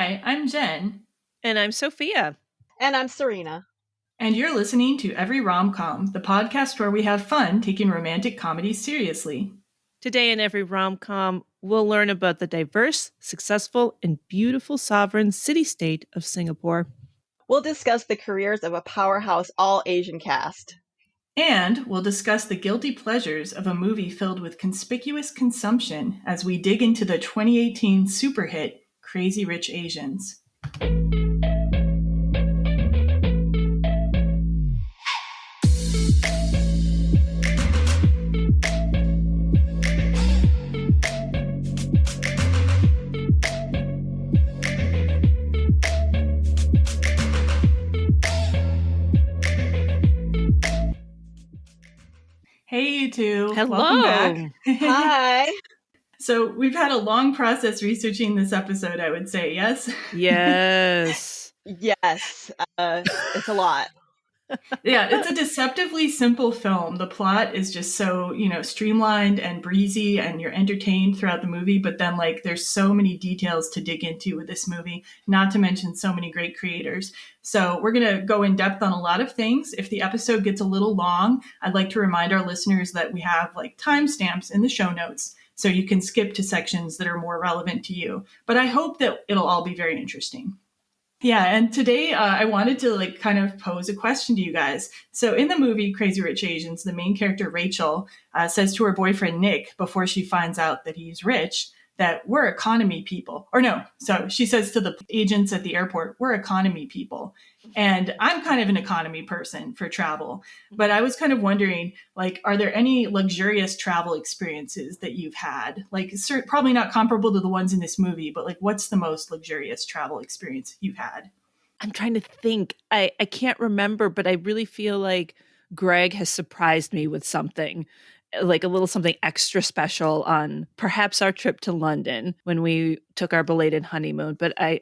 Hi, I'm Jen. And I'm Sophia. And I'm Serena. And you're listening to Every Rom Com, the podcast where we have fun taking romantic comedies seriously. Today in Every Rom Com, we'll learn about the diverse, successful, and beautiful sovereign city-state of Singapore. We'll discuss the careers of a powerhouse all-Asian cast. And we'll discuss the guilty pleasures of a movie filled with conspicuous consumption as we dig into the 2018 super hit, Crazy Rich Asians. Hey, you two. Hello. Welcome back. Hi. So we've had a long process researching this episode, I would say, yes? Yes. Yes. It's a lot. Yeah, it's a deceptively simple film. The plot is just so, streamlined and breezy, and you're entertained throughout the movie. But then, there's so many details to dig into with this movie, not to mention so many great creators. So we're going to go in depth on a lot of things. If the episode gets a little long, I'd like to remind our listeners that we have timestamps in the show notes, so you can skip to sections that are more relevant to you. But I hope that it'll all be very interesting. Yeah, and today I wanted to kind of pose a question to you guys. So in the movie Crazy Rich Asians, the main character Rachel says to her boyfriend Nick before she finds out that he's rich that we're economy people. Or no, so she says to the agents at the airport, we're economy people. And I'm kind of an economy person for travel. But I was kind of wondering, are there any luxurious travel experiences that you've had? Probably not comparable to the ones in this movie, but what's the most luxurious travel experience you've had? I'm trying to think. I can't remember, but I really feel like Greg has surprised me with something. Like a little something extra special on perhaps our trip to London when we took our belated honeymoon, but I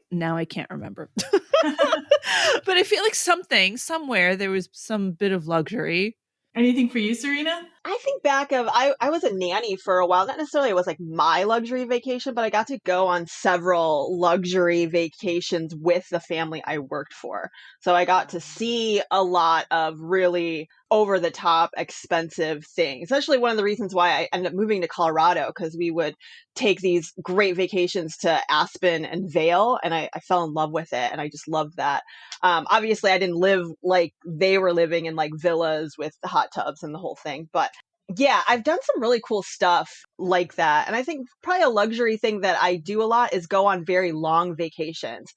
can't remember. But I feel like somewhere there was some bit of luxury. Anything for you, Serena? I think back of, I was a nanny for a while. Not necessarily it was my luxury vacation, but I got to go on several luxury vacations with the family I worked for. So I got to see a lot of really over the top expensive things. Especially one of the reasons why I ended up moving to Colorado, because we would take these great vacations to Aspen and Vail, and I fell in love with it, and I just loved that. Obviously I didn't live like they were living in villas with the hot tubs and the whole thing, but yeah, I've done some really cool stuff like that. And I think probably a luxury thing that I do a lot is go on very long vacations.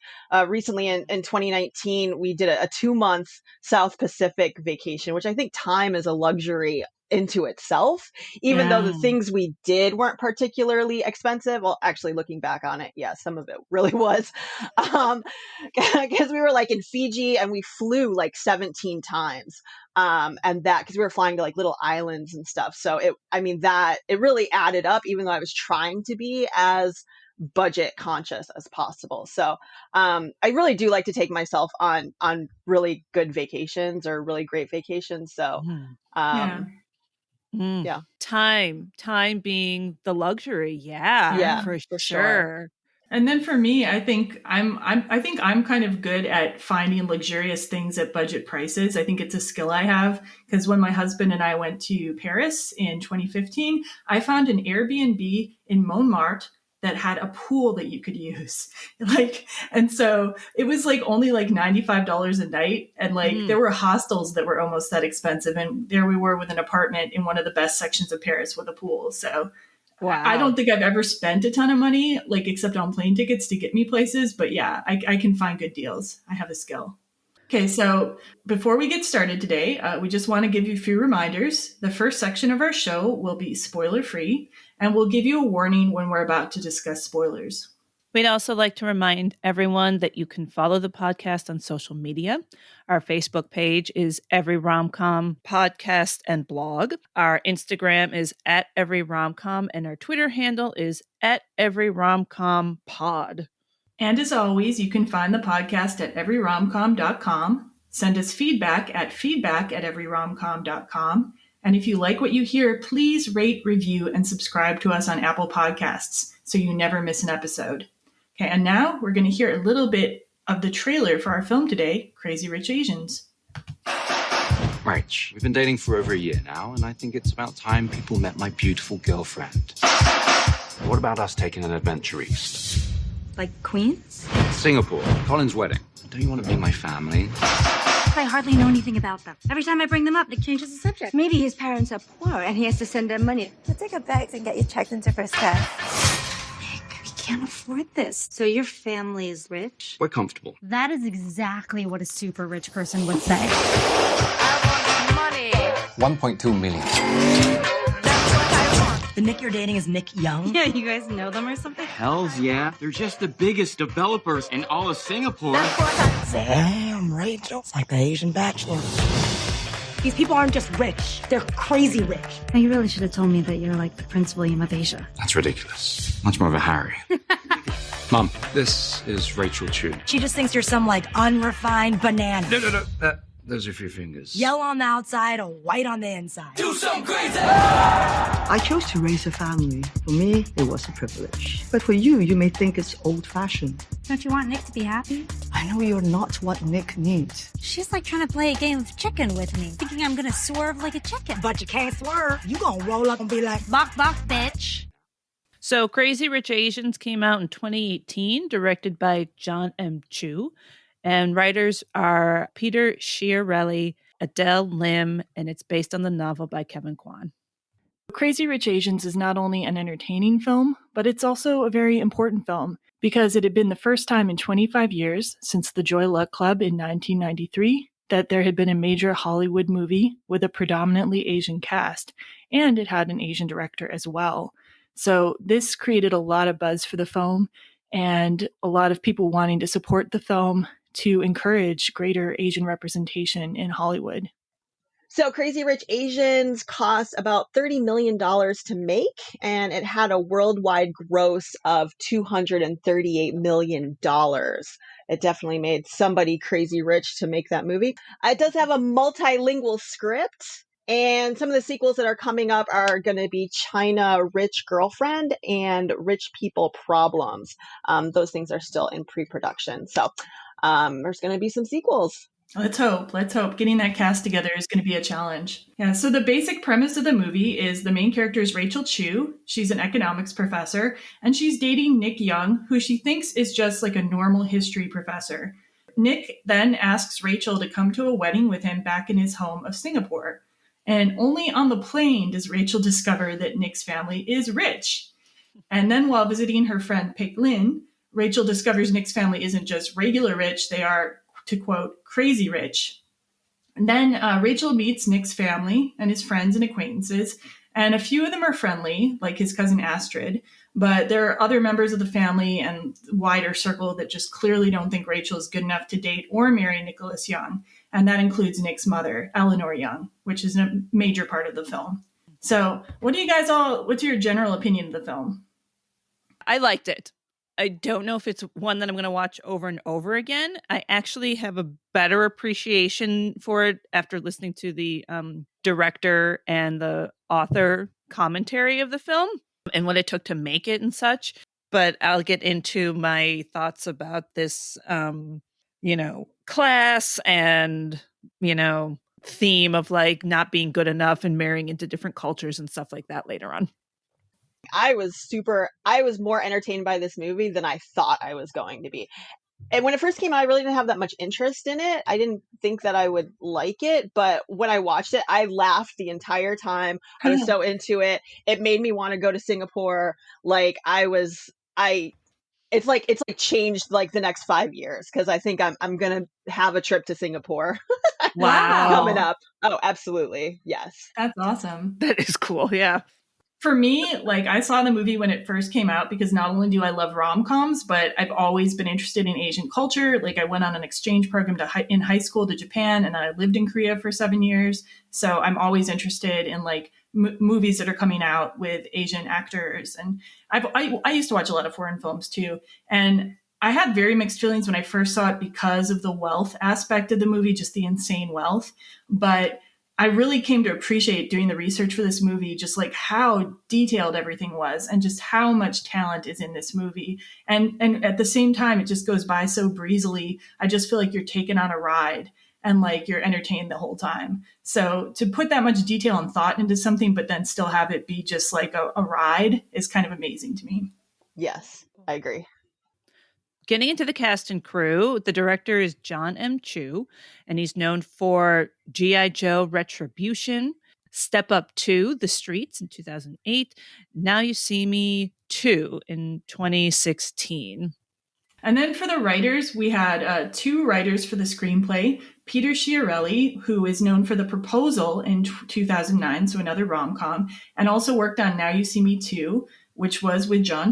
Recently in 2019, we did a 2-month South Pacific vacation, which I think time is a luxury into itself, even though the things we did weren't particularly expensive. Well, actually looking back on it, yeah, some of it really was. Because we were in Fiji and we flew 17 times. And that, because we were flying to little islands and stuff. So it really added up, even though I was trying to be as budget conscious as possible. So I really do like to take myself on really good vacations or really great vacations. So yeah. Time being the luxury. Yeah, for sure. And then for me, I think I'm kind of good at finding luxurious things at budget prices. I think it's a skill I have, because when my husband and I went to Paris in 2015, I found an Airbnb in Montmartre that had a pool that you could use. And so it was only $95 a night. And there were hostels that were almost that expensive. And there we were with an apartment in one of the best sections of Paris with a pool. So wow. I don't think I've ever spent a ton of money, except on plane tickets to get me places. But yeah, I can find good deals. I have a skill. Okay, so before we get started today, we just want to give you a few reminders. The first section of our show will be spoiler-free, and we'll give you a warning when we're about to discuss spoilers. We'd also like to remind everyone that you can follow the podcast on social media. Our Facebook page is Every Rom Com Podcast and Blog. Our Instagram is at Every Rom Com, and our Twitter handle is at Every Rom Com Pod. And as always, you can find the podcast at everyromcom.com. Send us feedback at feedback@everyromcom.com. And if you like what you hear, please rate, review, and subscribe to us on Apple Podcasts so you never miss an episode. Okay, and now we're going to hear a little bit of the trailer for our film today, Crazy Rich Asians. Rach, we've been dating for over a year now, and I think it's about time people met my beautiful girlfriend. What about us taking an adventure east? Like Queens? Singapore, Colin's wedding. Don't you want to be my family? I hardly know anything about them. Every time I bring them up, Nick changes the subject. Maybe his parents are poor and he has to send them money. We'll take our bags and get you checked into first class. Nick, we can't afford this. So your family is rich? We're comfortable. That is exactly what a super rich person would say. I want money. 1.2 million. The Nick you're dating is Nick Yeoh? Yeah, you guys know them or something? Hells yeah. They're just the biggest developers in all of Singapore. Damn, Rachel. It's like the Asian Bachelor. These people aren't just rich. They're crazy rich. Now, you really should have told me that you're like the Prince William of Asia. That's ridiculous. Much more of a Harry. Mom, this is Rachel Chu. She just thinks you're some, like, unrefined banana. No. Those are a few fingers. Yellow on the outside or white on the inside. Do something crazy! I chose to raise a family. For me, it was a privilege. But for you, you may think it's old-fashioned. Don't you want Nick to be happy? I know you're not what Nick needs. She's like trying to play a game of chicken with me, thinking I'm gonna swerve like a chicken. But you can't swerve. You gonna roll up and be like, Bok bok, bitch. So Crazy Rich Asians came out in 2018, directed by John M. Chu. And writers are Peter Chiarelli, Adele Lim, and it's based on the novel by Kevin Kwan. Crazy Rich Asians is not only an entertaining film, but it's also a very important film because it had been the first time in 25 years since The Joy Luck Club in 1993 that there had been a major Hollywood movie with a predominantly Asian cast, and it had an Asian director as well. So this created a lot of buzz for the film and a lot of people wanting to support the film to encourage greater Asian representation in Hollywood. So Crazy Rich Asians cost about $30 million to make, and it had a worldwide gross of $238 million. It definitely made somebody crazy rich to make that movie. It does have a multilingual script, and some of the sequels that are coming up are going to be China Rich Girlfriend and Rich People Problems. Those things are still in pre-production. So there's going to be some sequels. Let's hope. Getting that cast together is going to be a challenge. Yeah, so the basic premise of the movie is the main character is Rachel Chu. She's an economics professor, and she's dating Nick Young, who she thinks is just like a normal history professor. Nick then asks Rachel to come to a wedding with him back in his home of Singapore. And only on the plane does Rachel discover that Nick's family is rich. And then while visiting her friend Pik Lin, Rachel discovers Nick's family isn't just regular rich, they are, to quote, crazy rich. And then Rachel meets Nick's family and his friends and acquaintances, and a few of them are friendly, like his cousin Astrid, but there are other members of the family and wider circle that just clearly don't think Rachel is good enough to date or marry Nicholas Young, and that includes Nick's mother, Eleanor Young, which is a major part of the film. So what's your general opinion of the film? I liked it. I don't know if it's one that I'm going to watch over and over again. I actually have a better appreciation for it after listening to the director and the author commentary of the film and what it took to make it and such. But I'll get into my thoughts about this, class and, theme of like not being good enough and marrying into different cultures and stuff like that later on. I was more entertained by this movie than I thought I was going to be. And when it first came out, I really didn't have that much interest in it. I didn't think that I would like it, but when I watched it, I laughed the entire time. I was so into it. It made me want to go to Singapore. Like it's like changed like the next 5 years because I think I'm gonna have a trip to Singapore. Wow. Coming up. Oh, absolutely. Yes. That's awesome. That is cool. Yeah. For me, like I saw the movie when it first came out because not only do I love rom-coms, but I've always been interested in Asian culture. Like I went on an exchange program in high school to Japan, and then I lived in Korea for 7 years. So I'm always interested in like movies that are coming out with Asian actors. And I used to watch a lot of foreign films too. And I had very mixed feelings when I first saw it because of the wealth aspect of the movie, just the insane wealth. But I really came to appreciate doing the research for this movie, just like how detailed everything was and just how much talent is in this movie. And at the same time, it just goes by so breezily. I just feel like you're taken on a ride and like you're entertained the whole time. So to put that much detail and thought into something, but then still have it be just like a ride is kind of amazing to me. Yes, I agree. Getting into the cast and crew, the director is John M. Chu, and he's known for G.I. Joe Retribution, Step Up 2, The Streets in 2008, Now You See Me 2 in 2016. And then for the writers, we had 2 writers for the screenplay. Peter Chiarelli, who is known for The Proposal in 2009, so another rom-com, and also worked on Now You See Me 2, which was with John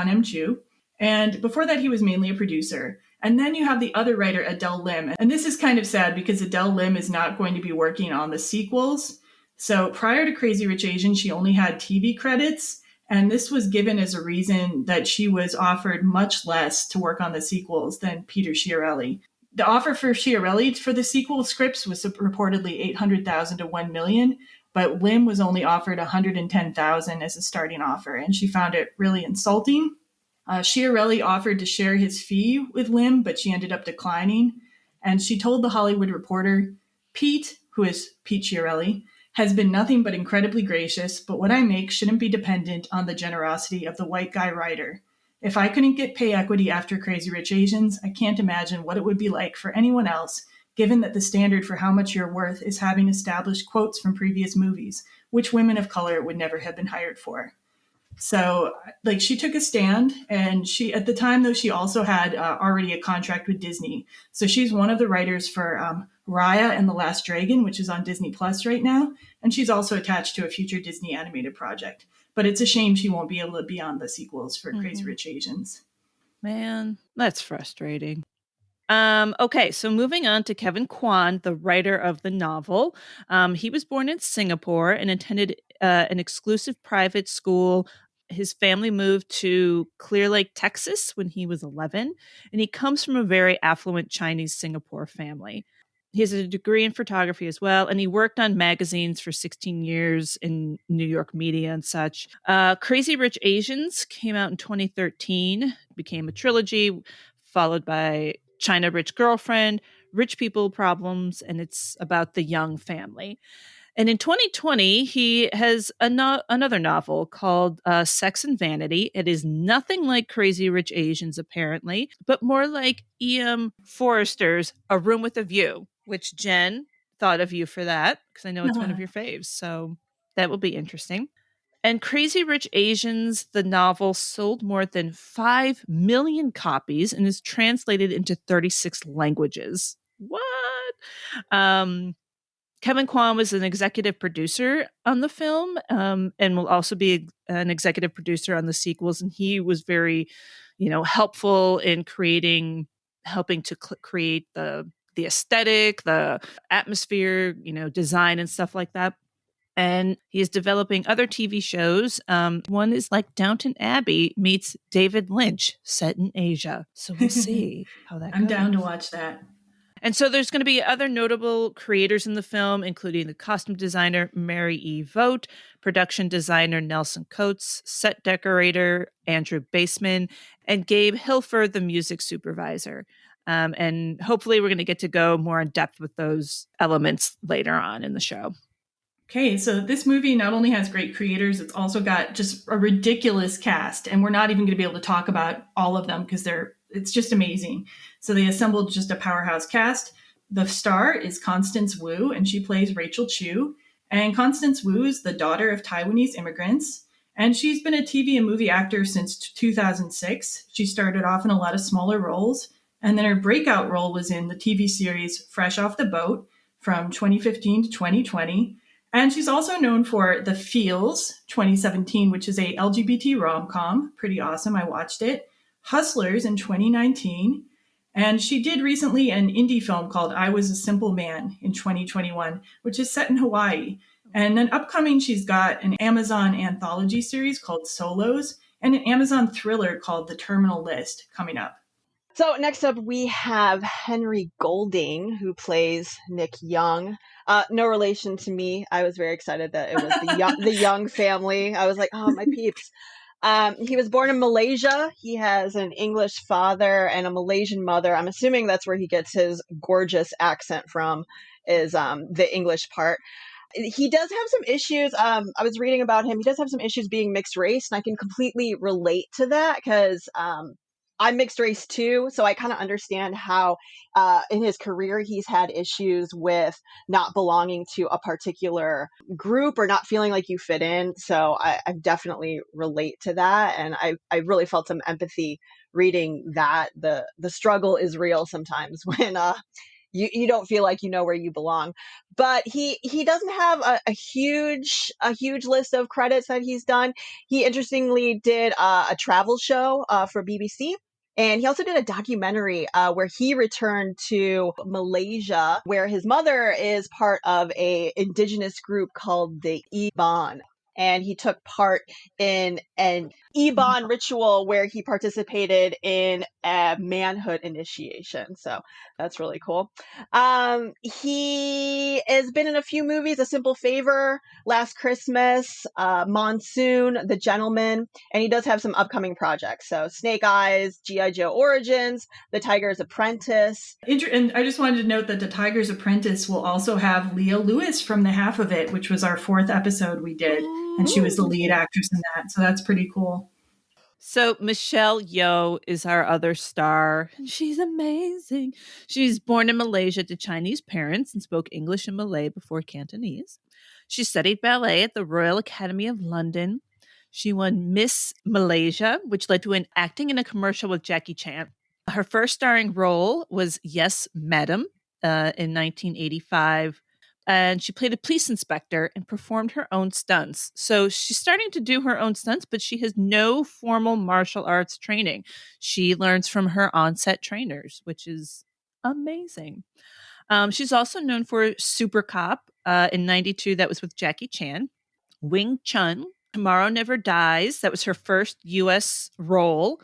M. Chu. And before that, he was mainly a producer. And then you have the other writer, Adele Lim. And this is kind of sad because Adele Lim is not going to be working on the sequels. So prior to Crazy Rich Asians, she only had TV credits. And this was given as a reason that she was offered much less to work on the sequels than Peter Chiarelli. The offer for Chiarelli for the sequel scripts was reportedly $800,000 to $1 million, but Lim was only offered $110,000 as a starting offer, and she found it really insulting. Chiarelli offered to share his fee with Lim, but she ended up declining. And she told The Hollywood Reporter, Pete, who is Pete Chiarelli, has been nothing but incredibly gracious, but what I make shouldn't be dependent on the generosity of the white guy writer. If I couldn't get pay equity after Crazy Rich Asians, I can't imagine what it would be like for anyone else, given that the standard for how much you're worth is having established quotes from previous movies, which women of color would never have been hired for. So, like, she took a stand, and she, at the time, though, she also had already a contract with Disney. So she's one of the writers for Raya and the Last Dragon, which is on Disney Plus right now. And she's also attached to a future Disney animated project. But it's a shame she won't be able to be on the sequels for Crazy Rich Asians. Man, that's frustrating. Okay, so moving on to Kevin Kwan, the writer of the novel. He was born in Singapore and attended an exclusive private school. His family moved to Clear Lake, Texas when he was 11, and he comes from a very affluent Chinese Singapore family. He has a degree in photography as well, and he worked on magazines for 16 years in New York media and such. Crazy Rich Asians came out in 2013, became a trilogy, followed by China Rich Girlfriend, Rich People Problems, and it's about the young family. And in 2020, he has another novel called Sex and Vanity. It is nothing like Crazy Rich Asians, apparently, but more like E.M. Forrester's A Room with a View, which Jen thought of you for that, because I know it's one of your faves. So that will be interesting. And Crazy Rich Asians, the novel, sold more than 5 million copies and is translated into 36 languages. What? Kevin Kwan was an executive producer on the film, and will also be an executive producer on the sequels. And he was very, helpful in helping to create the aesthetic, the atmosphere, design and stuff like that. And he is developing other TV shows. One is like Downton Abbey meets David Lynch, set in Asia. So we'll see how that goes. I'm down to watch that. And so there's going to be other notable creators in the film, including the costume designer Mary E. Vogt, production designer Nelson Coates, set decorator Andrew Baseman, and Gabe Hilfer, the music supervisor. And hopefully we're going to get to go more in depth with those elements later on in the show. Okay, so this movie not only has great creators, it's also got just a ridiculous cast. And we're not even going to be able to talk about all of them because it's just amazing. So they assembled just a powerhouse cast. The star is Constance Wu, and she plays Rachel Chu. And Constance Wu is the daughter of Taiwanese immigrants. And she's been a TV and movie actor since 2006. She started off in a lot of smaller roles. And then her breakout role was in the TV series Fresh Off the Boat from 2015 to 2020. And she's also known for The Feels 2017, which is a LGBT rom-com. Pretty awesome. I watched it. Hustlers in 2019. And she did recently an indie film called I Was a Simple Man in 2021, which is set in Hawaii. And then upcoming, she's got an Amazon anthology series called Solos and an Amazon thriller called The Terminal List coming up. So next up, we have Henry Golding, who plays Nick Young. No relation to me. I was very excited that it was the Young family. I was like, oh, my peeps. He was born in Malaysia. He has an English father and a Malaysian mother. I'm assuming that's where he gets his gorgeous accent from, is the English part. He does have some issues. I was reading about him. He does have some issues being mixed race, and I can completely relate to that because I'm mixed race too. So I kind of understand how in his career he's had issues with not belonging to a particular group or not feeling like you fit in. So I definitely relate to that. And I really felt some empathy reading that. The struggle is real sometimes when you don't feel like you know where you belong. But he doesn't have a huge list of credits that he's done. He interestingly did a travel show for BBC. And he also did a documentary where he returned to Malaysia, where his mother is part of a indigenous group called the Iban. And he took part in an Iban ritual where he participated in a manhood initiation. So that's really cool. He has been in a few movies: A Simple Favor, Last Christmas, Monsoon, The Gentleman, and he does have some upcoming projects. So Snake Eyes, G.I. Joe Origins, The Tiger's Apprentice. And I just wanted to note that The Tiger's Apprentice will also have Leah Lewis from The Half of It, which was our 4th episode we did. And she was the lead actress in that. So that's pretty cool. So Michelle Yeoh is our other star, and she's amazing. She's born in Malaysia to Chinese parents and spoke English and Malay before Cantonese. She studied ballet at the Royal Academy of London. She won Miss Malaysia, which led to an acting in a commercial with Jackie Chan. Her first starring role was Yes, Madam in 1985. And she played a police inspector and performed her own stunts. So she's starting to do her own stunts, but she has no formal martial arts training. She learns from her on-set trainers, which is amazing. She's also known for Super Cop in 92. That was with Jackie Chan. Wing Chun, Tomorrow Never Dies. That was her first U.S. role.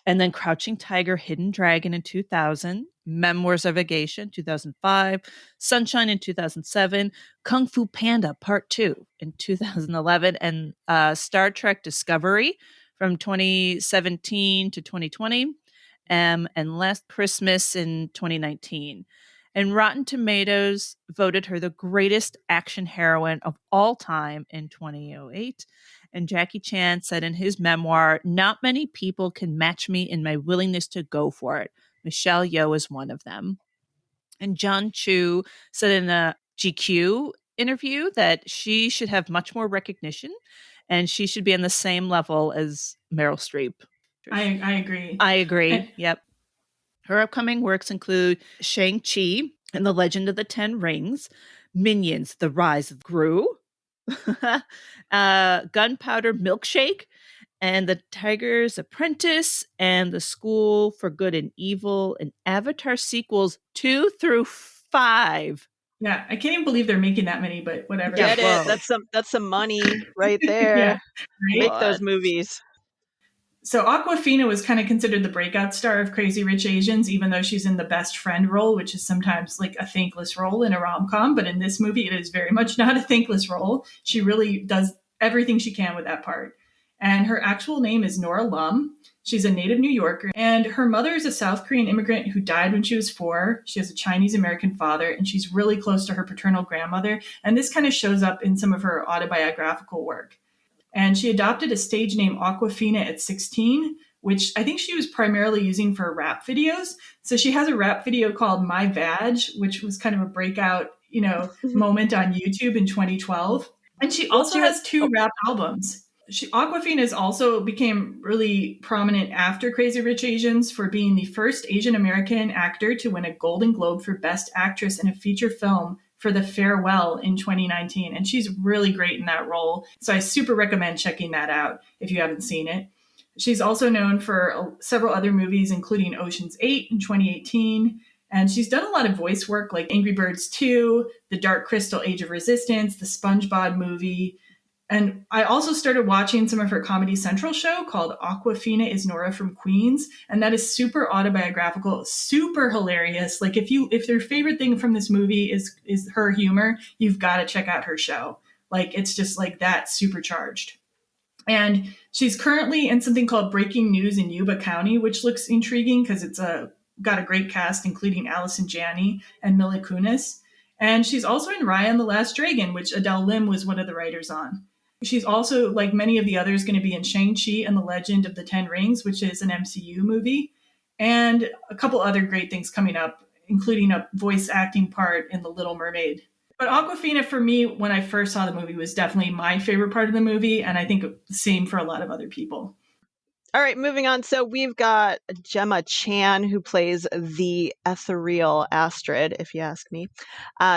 And then Crouching Tiger, Hidden Dragon in 2000, Memoirs of a Geisha in 2005, Sunshine in 2007, Kung Fu Panda Part 2 in 2011, and Star Trek Discovery from 2017 to 2020, and Last Christmas in 2019. And Rotten Tomatoes voted her the greatest action heroine of all time in 2008. And Jackie Chan said in his memoir, "Not many people can match me in my willingness to go for it. Michelle Yeoh is one of them." And John Chu said in a GQ interview that she should have much more recognition and she should be on the same level as Meryl Streep. I agree. I agree. Yep. Her upcoming works include Shang-Chi and the Legend of the Ten Rings, Minions, The Rise of Gru, Gunpowder Milkshake, and The Tiger's Apprentice, and The School for Good and Evil, and Avatar sequels 2 through 5. Yeah, I can't even believe they're making that many, but whatever. Get it? That's some money right there. Yeah, right? Make those movies. So Awkwafina was kind of considered the breakout star of Crazy Rich Asians, even though she's in the best friend role, which is sometimes like a thankless role in a rom-com. But in this movie, it is very much not a thankless role. She really does everything she can with that part. And her actual name is Nora Lum. She's a native New Yorker, and her mother is a South Korean immigrant who died when she was 4. She has a Chinese-American father, and she's really close to her paternal grandmother. And this kind of shows up in some of her autobiographical work. And she adopted a stage name Awkwafina at 16, which I think she was primarily using for rap videos. So she has a rap video called My Vag, which was kind of a breakout, moment on YouTube in 2012. And she also has 2 rap albums. Awkwafina also became really prominent after Crazy Rich Asians for being the first Asian American actor to win a Golden Globe for Best Actress in a feature film for The Farewell in 2019. And she's really great in that role. So I super recommend checking that out if you haven't seen it. She's also known for several other movies, including Ocean's 8 in 2018. And she's done a lot of voice work like Angry Birds 2, The Dark Crystal Age of Resistance, the SpongeBob movie. And I also started watching some of her Comedy Central show called Aquafina is Nora from Queens. And that is super autobiographical, super hilarious. Like if your favorite thing from this movie is her humor, you've got to check out her show. Like it's just like that supercharged. And she's currently in something called Breaking News in Yuba County, which looks intriguing because it's got a great cast, including Allison Janney and Mila Kunis. And she's also in Raya and the Last Dragon, which Adele Lim was one of the writers on. She's also, like many of the others, going to be in Shang-Chi and the Legend of the Ten Rings, which is an MCU movie, and a couple other great things coming up, including a voice acting part in The Little Mermaid. But Aquafina, for me, when I first saw the movie, was definitely my favorite part of the movie, and I think the same for a lot of other people. All right, moving on. So we've got Gemma Chan, who plays the ethereal Astrid, if you ask me.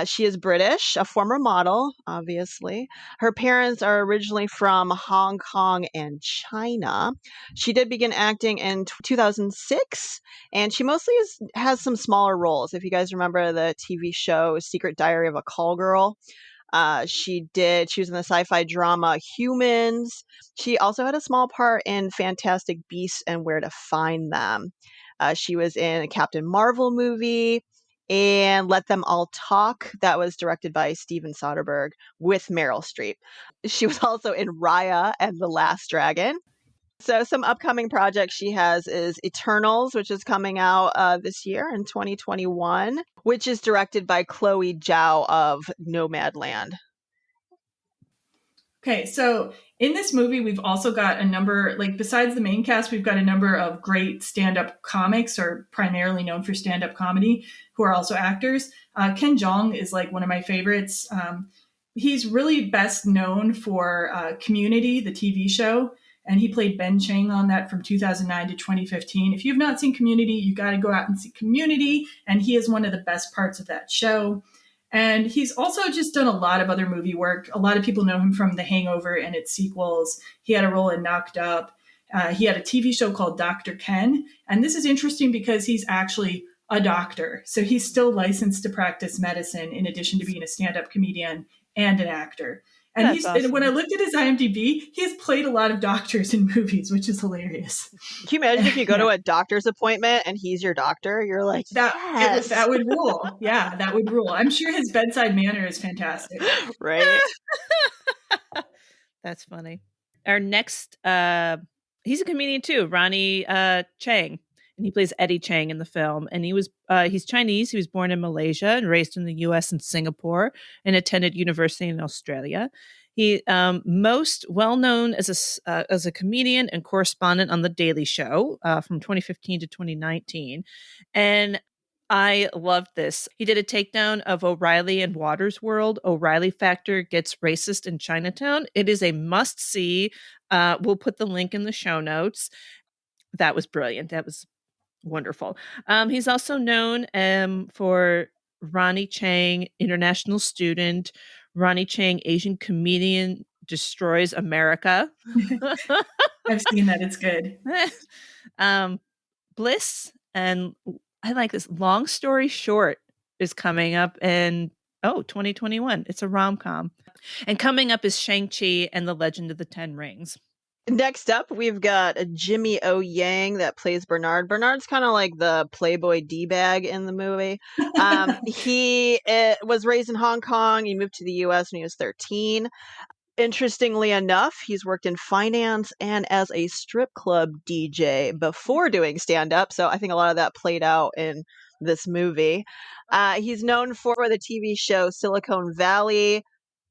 She is British, a former model, obviously. Her parents are originally from Hong Kong and China. She did begin acting in 2006, and she mostly has some smaller roles. If you guys remember the TV show Secret Diary of a Call Girl, she was in the sci-fi drama Humans. She also had a small part in Fantastic Beasts and Where to Find Them. She was in a Captain Marvel movie and Let Them All Talk. That was directed by Steven Soderbergh with Meryl Streep. She was also in Raya and the Last Dragon. So some upcoming projects she has is Eternals, which is coming out this year in 2021, which is directed by Chloe Zhao of Nomadland. Okay, so in this movie, we've also got a number, like besides the main cast, we've got a number of great stand-up comics, or primarily known for stand-up comedy, who are also actors. Ken Jeong is like one of my favorites. He's really best known for Community, the TV show, and he played Ben Chang on that from 2009 to 2015. If you've not seen Community, you got to go out and see Community, and he is one of the best parts of that show. And he's also just done a lot of other movie work. A lot of people know him from The Hangover and its sequels. He had a role in Knocked Up. He had a TV show called Dr. Ken. And this is interesting because he's actually a doctor. So he's still licensed to practice medicine in addition to being a stand-up comedian and an actor. And That's awesome. When I looked at his IMDb, he has played a lot of doctors in movies, which is hilarious. Can you imagine if you go to a doctor's appointment and he's your doctor? You're like, yes. That would rule. Yeah, that would rule. I'm sure his bedside manner is fantastic. Right? That's funny. Our next, he's a comedian too, Ronnie Chieng, and he plays Eddie Chieng in the film. And he's Chinese. He was born in Malaysia and raised in the U.S. and Singapore, and attended university in Australia. He most well known as a comedian and correspondent on The Daily Show from 2015 to 2019, and I loved this. He did a takedown of O'Reilly and Waters' World. O'Reilly Factor gets racist in Chinatown. It is a must see. We'll put the link in the show notes. That was brilliant. That was wonderful. He's also known for Ronnie Chieng, international student. Ronnie Chieng, Asian comedian, destroys America. I've seen that. It's good. Bliss, and I like this. Long Story Short is coming up in 2021. It's a rom-com. And coming up is Shang-Chi and the Legend of the Ten Rings. Next up, we've got Jimmy O. Yang that plays Bernard. Bernard's kind of like the Playboy D-bag in the movie. He was raised in Hong Kong. He moved to the U.S. when he was 13. Interestingly enough, he's worked in finance and as a strip club DJ before doing stand-up. So I think a lot of that played out in this movie. He's known for the TV show Silicon Valley,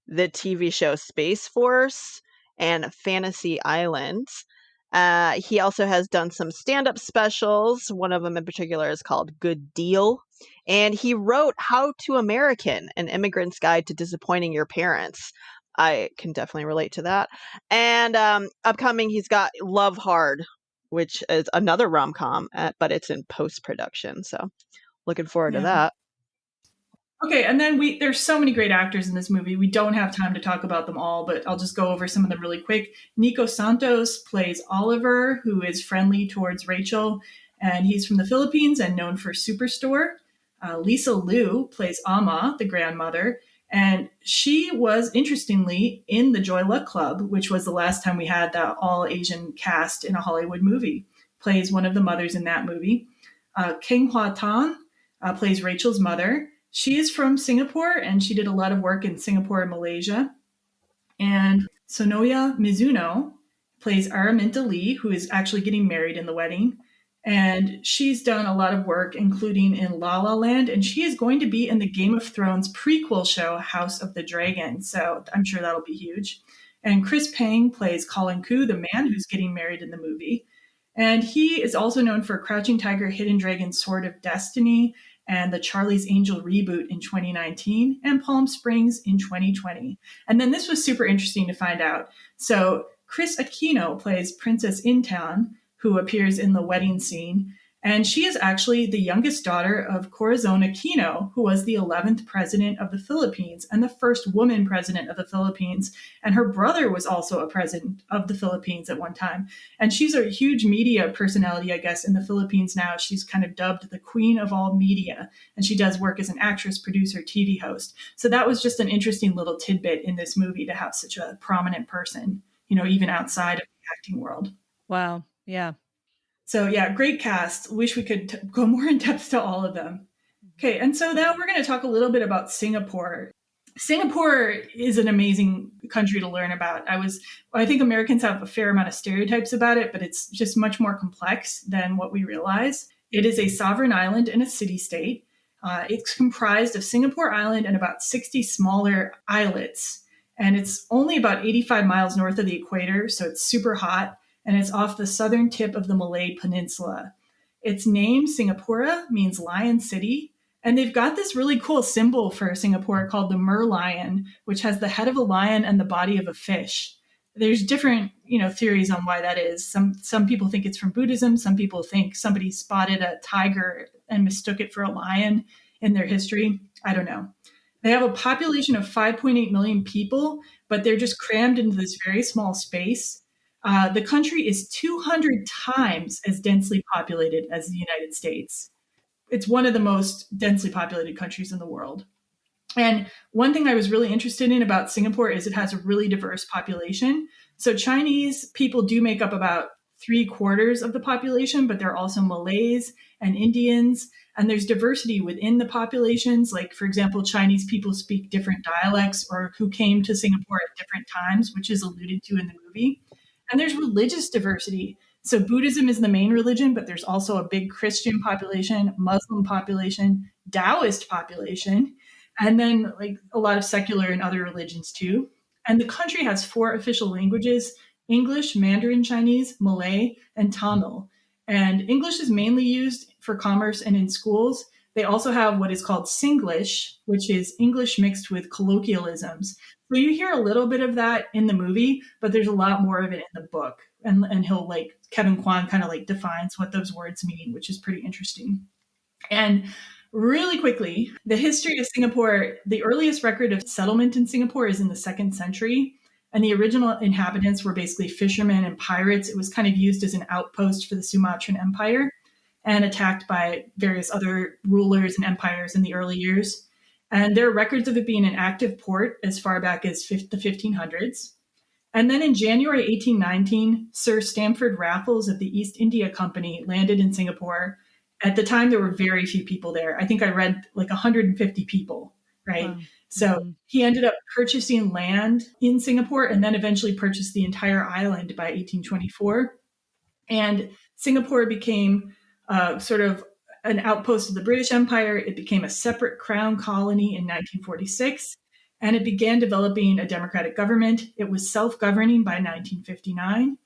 the TV show Space Force, and Fantasy Islands. He also has done some stand-up specials. One of them in particular is called Good Deal. And he wrote How to American, An Immigrant's Guide to Disappointing Your Parents. I can definitely relate to that. And upcoming, he's got Love Hard, which is another rom-com, but it's in post-production. So looking forward to that. Okay, and then there's so many great actors in this movie. We don't have time to talk about them all, but I'll just go over some of them really quick. Nico Santos plays Oliver, who is friendly towards Rachel, and he's from the Philippines and known for Superstore. Lisa Liu plays Ama, the grandmother, And she was, interestingly, in the Joy Luck Club, which was the last time we had that all Asian cast in a Hollywood movie. Plays one of the mothers in that movie. Keng Hua Tan plays Rachel's mother. She is from Singapore, and she did a lot of work in Singapore and Malaysia. And Sonoya Mizuno plays Araminta Lee, who is actually getting married in the wedding. And she's done a lot of work, including in La La Land, and she is going to be in the Game of Thrones prequel show, House of the Dragon. So I'm sure that'll be huge. And Chris Pang plays Colin Koo, the man who's getting married in the movie. And he is also known for Crouching Tiger, Hidden Dragon, Sword of Destiny, and the Charlie's Angel reboot in 2019, and Palm Springs in 2020. And then this was super interesting to find out. So Chris Aquino plays Princess Intown, who appears in the wedding scene. And she is actually the youngest daughter of Corazon Aquino, who was the 11th president of the Philippines and the first woman president of the Philippines. And her brother was also a president of the Philippines at one time. And she's a huge media personality, I guess, in the Philippines now. She's kind of dubbed the queen of all media. And she does work as an actress, producer, TV host. So that was just an interesting little tidbit in this movie to have such a prominent person, even outside of the acting world. Wow. Yeah. So yeah, great cast. Wish we could go more in depth to all of them. Okay, and so now we're going to talk a little bit about Singapore. Singapore is an amazing country to learn about. I think Americans have a fair amount of stereotypes about it, but it's just much more complex than what we realize. It is a sovereign island and a city-state. It's comprised of Singapore Island and about 60 smaller islets. And it's only about 85 miles north of the equator, so it's super hot. And it's off the southern tip of the Malay Peninsula. Its name, Singapura, means lion city. And they've got this really cool symbol for Singapore called the merlion, which has the head of a lion and the body of a fish. There's different, theories on why that is. Some people think it's from Buddhism. Some people think somebody spotted a tiger and mistook it for a lion in their history. I don't know. They have a population of 5.8 million people, but they're just crammed into this very small space. The country is 200 times as densely populated as the United States. It's one of the most densely populated countries in the world. And one thing I was really interested in about Singapore is it has a really diverse population. So Chinese people do make up about 3/4 of the population, but there are also Malays and Indians. And there's diversity within the populations. Like, for example, Chinese people speak different dialects or who came to Singapore at different times, which is alluded to in the movie. And there's religious diversity. So Buddhism is the main religion, but there's also a big Christian population, Muslim population, Taoist population, and then like a lot of secular and other religions too. And the country has 4 official languages: English, Mandarin Chinese, Malay, and Tamil. And English is mainly used for commerce and in schools. They also have what is called Singlish, which is English mixed with colloquialisms. So you hear a little bit of that in the movie, but there's a lot more of it in the book. And he'll Kevin Kwan kind of defines what those words mean, which is pretty interesting. And really quickly, the history of Singapore, the earliest record of settlement in Singapore is in the 2nd century. And the original inhabitants were basically fishermen and pirates. It was kind of used as an outpost for the Sumatran Empire and attacked by various other rulers and empires in the early years. And there are records of it being an active port as far back as the 1500s. And then in January 1819, Sir Stamford Raffles of the East India Company landed in Singapore. At the time, there were very few people there. I think I read 150 people, right? Wow. So he ended up purchasing land in Singapore and then eventually purchased the entire island by 1824. And Singapore became sort of an outpost of the British Empire. It became a separate crown colony in 1946, and it began developing a democratic government. It was self-governing by 1959.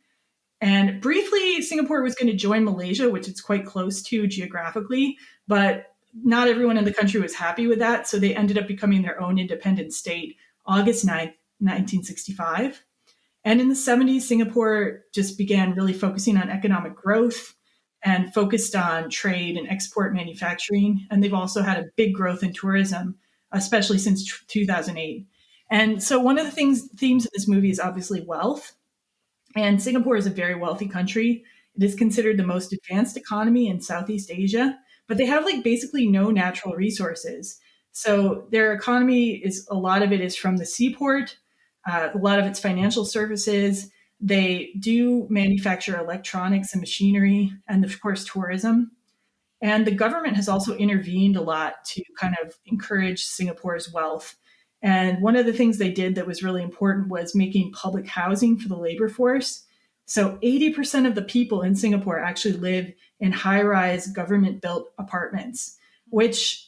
And briefly, Singapore was going to join Malaysia, which it's quite close to geographically, but not everyone in the country was happy with that. So they ended up becoming their own independent state, August 9th, 1965. And in the 70s, Singapore just began really focusing on economic growth and focused on trade and export manufacturing. And they've also had a big growth in tourism, especially since 2008. And so one of the themes of this movie is obviously wealth. And Singapore is a very wealthy country. It is considered the most advanced economy in Southeast Asia, but they have basically no natural resources. So their economy is, a lot of it is from the seaport, a lot of it's financial services. They do manufacture electronics and machinery, and of course, tourism. And the government has also intervened a lot to kind of encourage Singapore's wealth. And one of the things they did that was really important was making public housing for the labor force. So 80% of the people in Singapore actually live in high rise government built apartments, which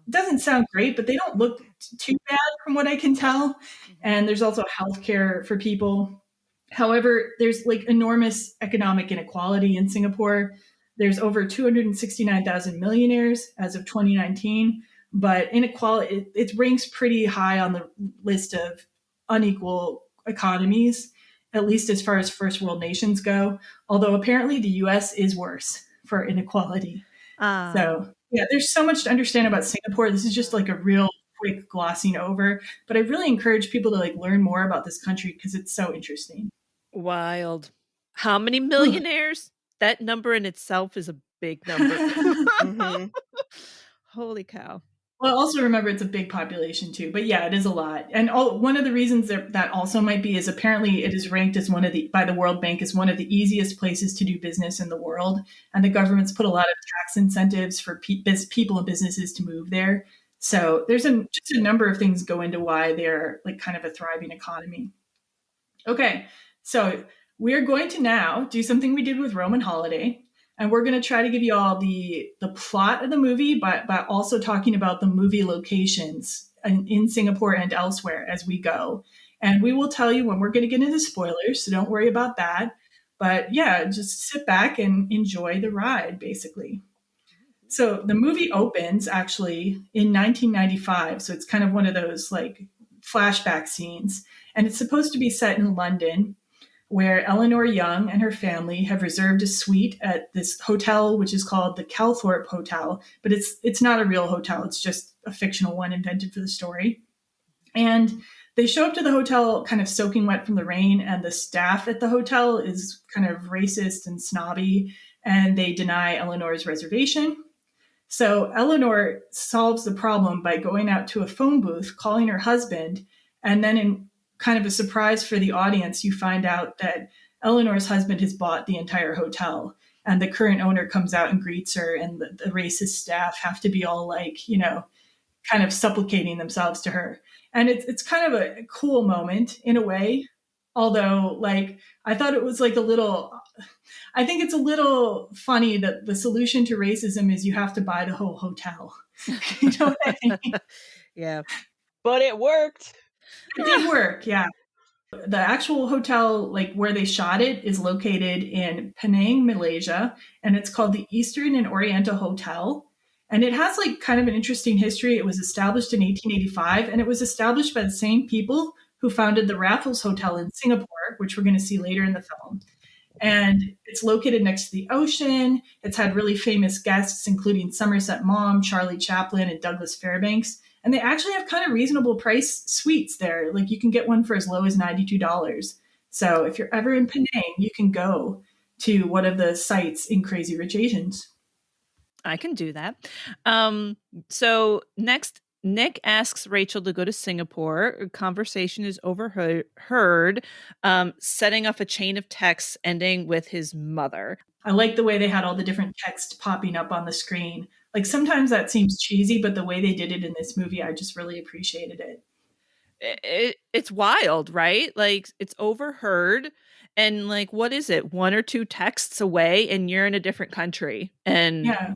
doesn't sound great, but they don't look too bad from what I can tell. And there's also healthcare for people. However, there's like enormous economic inequality in Singapore. There's over 269,000 millionaires as of 2019, but inequality, it ranks pretty high on the list of unequal economies, at least as far as first world nations go. Although apparently the US is worse for inequality. So yeah, there's so much to understand about Singapore. This is just like a real quick glossing over, but I really encourage people to like learn more about this country because it's so interesting. Wild. How many millionaires? That number in itself is a big number. Holy cow. Well, also remember it's a big population too, but yeah, it is a lot. And one of the reasons that also might be is apparently it is ranked as by the World Bank as one of the easiest places to do business in the world. And the government's put a lot of tax incentives for people and businesses to move there. So there's just a number of things go into why they're like kind of a thriving economy. Okay, so we're going to now do something we did with Roman Holiday. And we're going to try to give you all the plot of the movie, but also talking about the movie locations in Singapore and elsewhere as we go. And we will tell you when we're going to get into spoilers, so don't worry about that. But yeah, just sit back and enjoy the ride, basically. So the movie opens actually in 1995. So it's kind of one of those like flashback scenes. And it's supposed to be set in London, where Eleanor Young and her family have reserved a suite at this hotel, which is called the Calthorpe Hotel, but it's not a real hotel. It's just a fictional one invented for the story. And they show up to the hotel kind of soaking wet from the rain, and the staff at the hotel is kind of racist and snobby, and they deny Eleanor's reservation. So Eleanor solves the problem by going out to a phone booth, calling her husband, and then in kind of a surprise for the audience, you find out that Eleanor's husband has bought the entire hotel, and the current owner comes out and greets her, and the racist staff have to be all like, you know, kind of supplicating themselves to her. And it's kind of a cool moment in a way, although like I thought it was like I think it's a little funny that the solution to racism is you have to buy the whole hotel. You know what I mean? Yeah. But it worked. It did work, yeah. The actual hotel, like where they shot it, is located in Penang, Malaysia, and it's called the Eastern and Oriental Hotel. And it has like kind of an interesting history. It was established in 1885, and it was established by the same people who founded the Raffles Hotel in Singapore, which we're going to see later in the film. And it's located next to the ocean. It's had really famous guests, including Somerset Maugham, Charlie Chaplin, and Douglas Fairbanks. And they actually have kind of reasonable price suites there. Like you can get one for as low as $92. So if you're ever in Penang, you can go to one of the sites in Crazy Rich Asians. I can do that. So next, Nick asks Rachel to go to Singapore. A conversation is overheard, setting off a chain of texts ending with his mother. I like the way they had all the different text popping up on the screen. Like sometimes that seems cheesy, but the way they did it in this movie, I just really appreciated it. It's wild, right? Like it's overheard, and like what is it? One or two texts away, and you're in a different country. And yeah,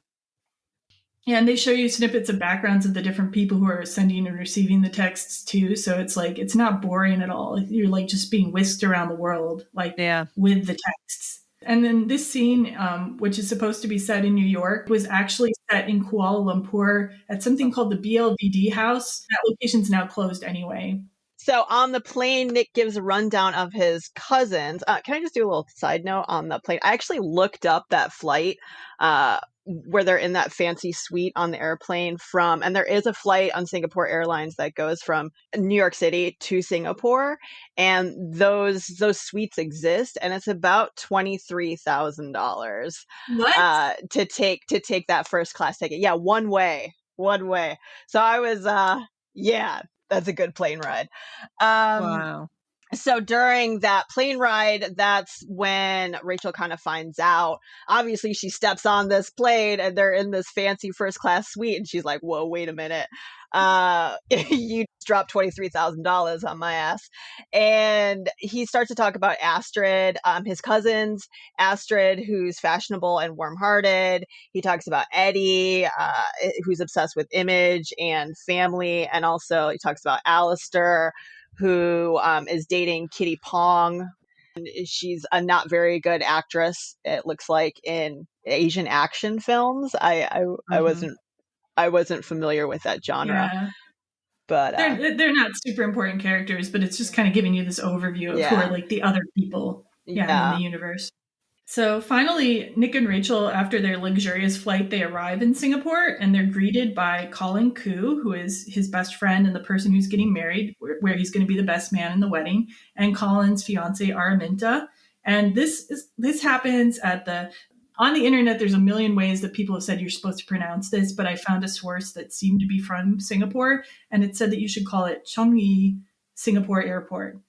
and they show you snippets of backgrounds of the different people who are sending and receiving the texts too. So it's like it's not boring at all. You're like just being whisked around the world, like with the texts. And then this scene, which is supposed to be set in New York, was actually set in Kuala Lumpur at something called the BLVD House. That location's now closed anyway. So on the plane, Nick gives a rundown of his cousins. Can I just do a little side note on the plane? I actually looked up that flight where they're in that fancy suite on the airplane and there is a flight on Singapore Airlines that goes from New York City to Singapore, and those suites exist, and it's about $23,000 to take that first class ticket. Yeah, one way one way. So I was, yeah, that's a good plane ride. Wow. So during that plane ride, that's when Rachel kind of finds out. Obviously, she steps on this plane and they're in this fancy first class suite. And she's like, whoa, wait a minute. You just dropped $23,000 on my ass. And he starts to talk about Astrid, his cousins, Astrid, who's fashionable and warm hearted. He talks about Eddie, who's obsessed with image and family. And also he talks about Alistair, who is dating Kitty Pong. And she's a not very good actress, it looks like, in Asian action films. I wasn't familiar with that genre. Yeah. But they're not super important characters, but it's just kind of giving you this overview of who are like the other people in the universe. So finally, Nick and Rachel, after their luxurious flight, they arrive in Singapore and they're greeted by Colin Koo, who is his best friend and the person who's getting married, where he's going to be the best man in the wedding, and Colin's fiance Araminta. And this happens on the internet. There's a million ways that people have said you're supposed to pronounce this, but I found a source that seemed to be from Singapore, and it said that you should call it Changi Singapore Airport.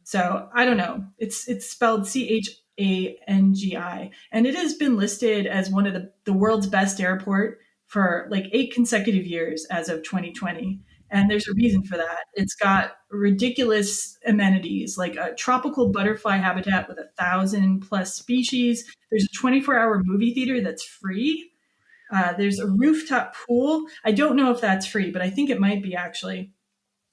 So I don't know. It's spelled CHANGI, and it has been listed as one of the world's best airport for like 8 consecutive years as of 2020. And there's a reason for that. It's got ridiculous amenities, like a tropical butterfly habitat with 1,000+ species. There's a 24-hour movie theater that's free. There's a rooftop pool. I don't know if that's free, but I think it might be actually.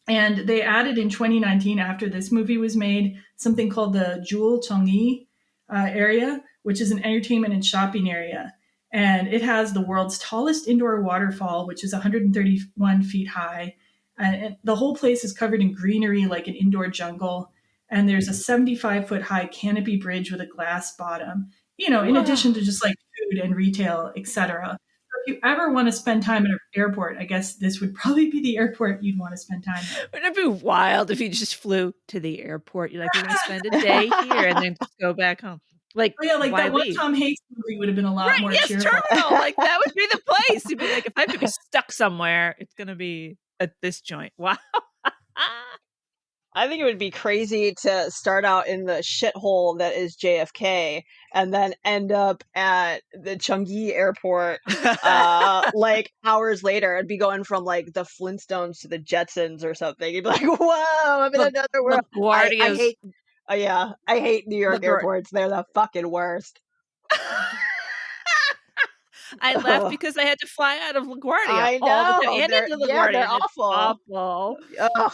And they added in 2019, after this movie was made, something called the Jewel Changi area, which is an entertainment and shopping area. And it has the world's tallest indoor waterfall, which is 131 feet high. And the whole place is covered in greenery like an indoor jungle. And there's a 75-foot high canopy bridge with a glass bottom, in addition to just like food and retail, etc. If you ever want to spend time at an airport, I guess this would probably be the airport you'd want to spend time at. Wouldn't it be wild if you just flew to the airport? You're like, we're going to spend a day here and then just go back home. Like, that one Tom Hanks movie would have been a lot more cheerful. Terminal. Like, that would be the place. You'd be like, if I have to be stuck somewhere, it's going to be at this joint. Wow. I think it would be crazy to start out in the shithole that is JFK and then end up at the Changi airport like hours later and be going from like the Flintstones to the Jetsons or something. You'd be like, whoa, I'm in another world. I hate New York airports. They're the fucking worst. I left because I had to fly out of LaGuardia. I know. All the time. And into LaGuardia. Yeah, they're awful. Awful. Ugh.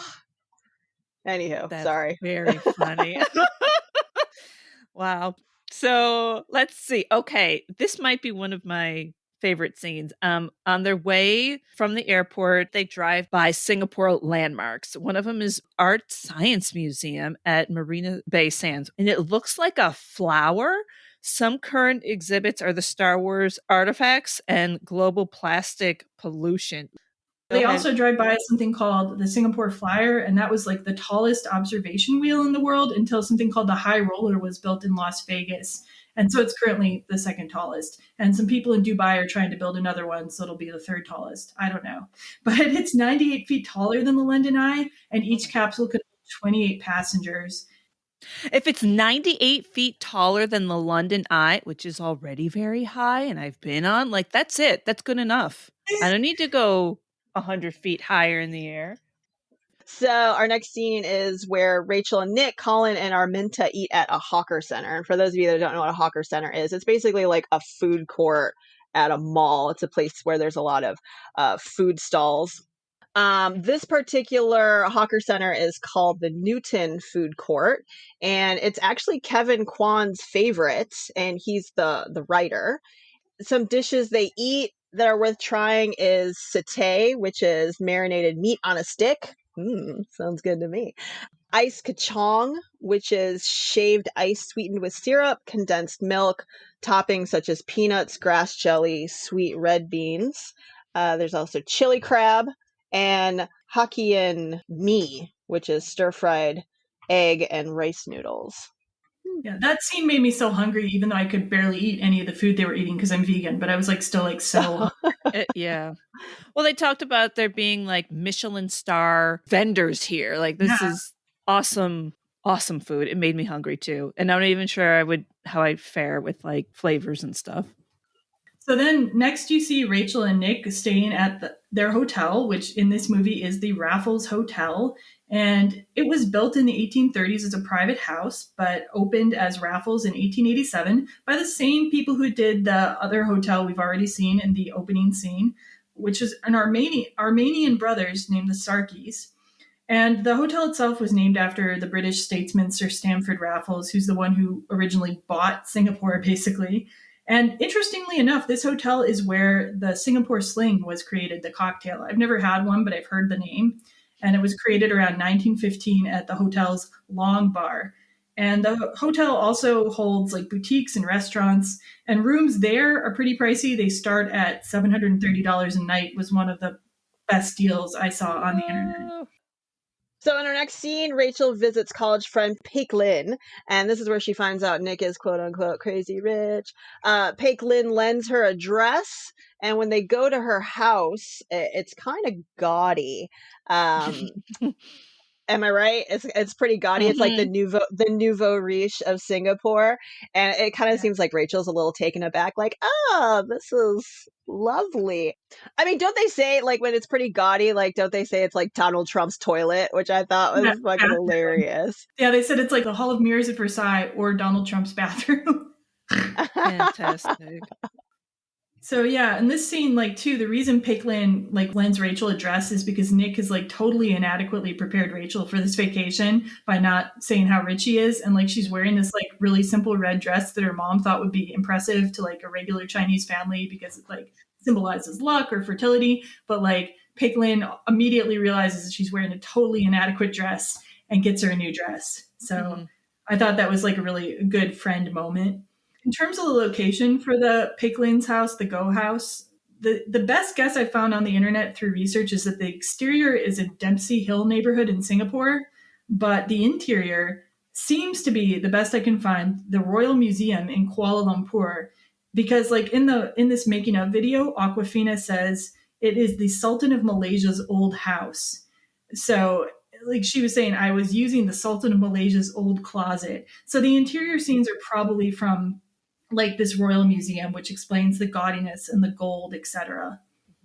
Anywho, That's sorry. Very funny. Wow. So let's see. Okay, this might be one of my favorite scenes. On their way from the airport, they drive by Singapore landmarks. One of them is Art Science Museum at Marina Bay Sands, and it looks like a flower. Some current exhibits are the Star Wars artifacts and global plastic pollution. They also drive by something called the Singapore Flyer, and that was like the tallest observation wheel in the world until something called the High Roller was built in Las Vegas. And so it's currently the second tallest. And some people in Dubai are trying to build another one, so it'll be the third tallest. I don't know. But it's 98 feet taller than the London Eye, and each capsule could hold 28 passengers. If it's 98 feet taller than the London Eye, which is already very high, and I've been on, like, that's it. That's good enough. I don't need to go 100 feet higher in the air. So our next scene is where Rachel and Nick, Colin, and Araminta eat at a hawker center. And for those of you that don't know what a hawker center is, it's basically like a food court at a mall. It's a place where there's a lot of food stalls. This particular hawker center is called the Newton Food Court, and it's actually Kevin Kwan's favorite, and he's the writer. Some dishes they eat that are worth trying is satay, which is marinated meat on a stick. Sounds good to me. Ice kachong, which is shaved ice sweetened with syrup, condensed milk, toppings such as peanuts, grass jelly, sweet red beans. There's also chili crab and Hokkien mee, which is stir-fried egg and rice noodles. Yeah, that scene made me so hungry, even though I could barely eat any of the food they were eating because I'm vegan. But I was like still like so. Yeah. Well, they talked about there being like Michelin star vendors here. Like this Yeah. is awesome, awesome food. It made me hungry too. And I'm not even sure how I'd fare with like flavors and stuff. So then next you see Rachel and Nick staying at their hotel, which in this movie is the Raffles Hotel. And it was built in the 1830s as a private house, but opened as Raffles in 1887 by the same people who did the other hotel we've already seen in the opening scene, which is an Armenian brothers named the Sarkis. And the hotel itself was named after the British statesman Sir Stamford Raffles, who's the one who originally bought Singapore, basically. And interestingly enough, this hotel is where the Singapore Sling was created, the cocktail. I've never had one, but I've heard the name. And it was created around 1915 at the hotel's Long Bar. And the hotel also holds like boutiques and restaurants, and rooms there are pretty pricey. They start at $730 a night, was one of the best deals I saw on the internet. So in our next scene, Rachel visits college friend Peik Lin, and this is where she finds out Nick is quote unquote crazy rich. Peik Lin lends her a dress, and when they go to her house, it's kind of gaudy. Am I right? It's pretty gaudy. It's like the nouveau riche of Singapore, and it kind of seems like Rachel's a little taken aback, like, "Oh, this is lovely." I mean, don't they say like when it's pretty gaudy, like don't they say it's like Donald Trump's toilet, which I thought was fucking hilarious. Yeah, they said it's like the Hall of Mirrors at Versailles or Donald Trump's bathroom. Fantastic. So yeah, in this scene, like too, the reason Peik Lin like lends Rachel a dress is because Nick has like totally inadequately prepared Rachel for this vacation by not saying how rich he is, and like she's wearing this like really simple red dress that her mom thought would be impressive to like a regular Chinese family because it like symbolizes luck or fertility, but like Peik Lin immediately realizes that she's wearing a totally inadequate dress and gets her a new dress. So I thought that was like a really good friend moment. In terms of the location for the Peik Lin's house, the Go House, the best guess I found on the internet through research is that the exterior is a Dempsey Hill neighborhood in Singapore, but the interior seems to be the best I can find the Royal Museum in Kuala Lumpur, because like in this making of video, Aquafina says it is the Sultan of Malaysia's old house. So like she was saying, I was using the Sultan of Malaysia's old closet. So the interior scenes are probably from like this royal museum, which explains the gaudiness and the gold, etc.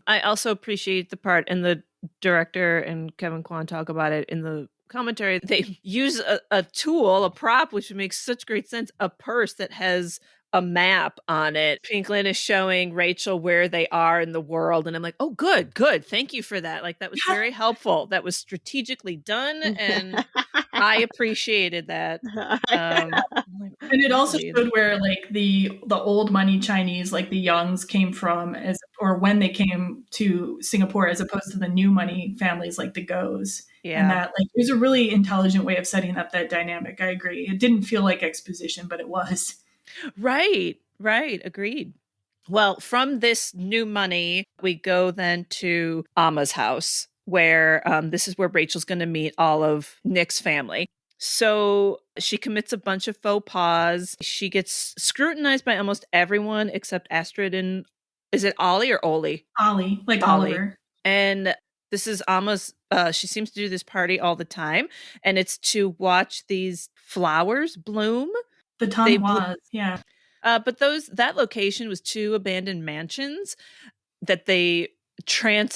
I also appreciate the part, and the director and Kevin Kwan talk about it in the commentary. They use a tool, a prop, which makes such great sense, a purse that has a map on it. Peik Lin is showing Rachel where they are in the world, and I'm like, oh, good. Thank you for that. Like, that was very helpful. That was strategically done, and I appreciated that. And it also showed where like the old money Chinese, like the Youngs, came from, or when they came to Singapore, as opposed to the new money families like the Goes. Yeah. And that like it was a really intelligent way of setting up that dynamic. I agree. It didn't feel like exposition, but it was. Right. Agreed. Well, from this new money, we go then to Amma's house, where this is where Rachel's going to meet all of Nick's family. So she commits a bunch of faux pas. She gets scrutinized by almost everyone except Astrid and, is it Ollie or Oli? Ollie, like Oliver. And this is Amma's, she seems to do this party all the time, and it's to watch these flowers bloom. The Tanhuas, yeah. But that location was 2 abandoned mansions that they truly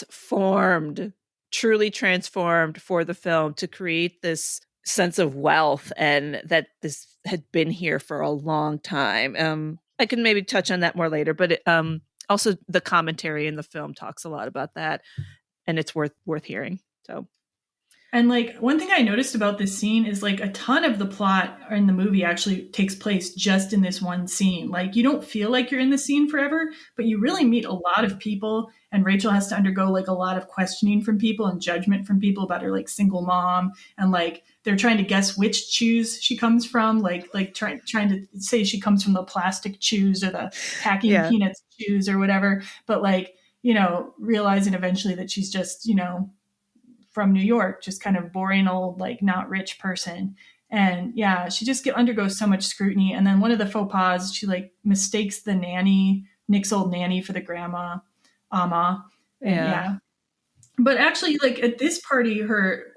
transformed for the film to create this sense of wealth, and that this had been here for a long time. I can maybe touch on that more later, but also the commentary in the film talks a lot about that, and it's worth hearing. So. And like one thing I noticed about this scene is like a ton of the plot in the movie actually takes place just in this one scene. Like you don't feel like you're in the scene forever, but you really meet a lot of people, and Rachel has to undergo like a lot of questioning from people and judgment from people about her like single mom, and like they're trying to guess which chews she comes from, like trying to say she comes from the plastic chews or the packing peanuts chews or whatever, but like, you know, realizing eventually that she's just, you know, from New York, just kind of boring old, like not rich person. And yeah, she just undergoes so much scrutiny. And then one of the faux pas, she like mistakes the nanny, Nick's old nanny, for the grandma, Amma. And yeah. But actually, like at this party, her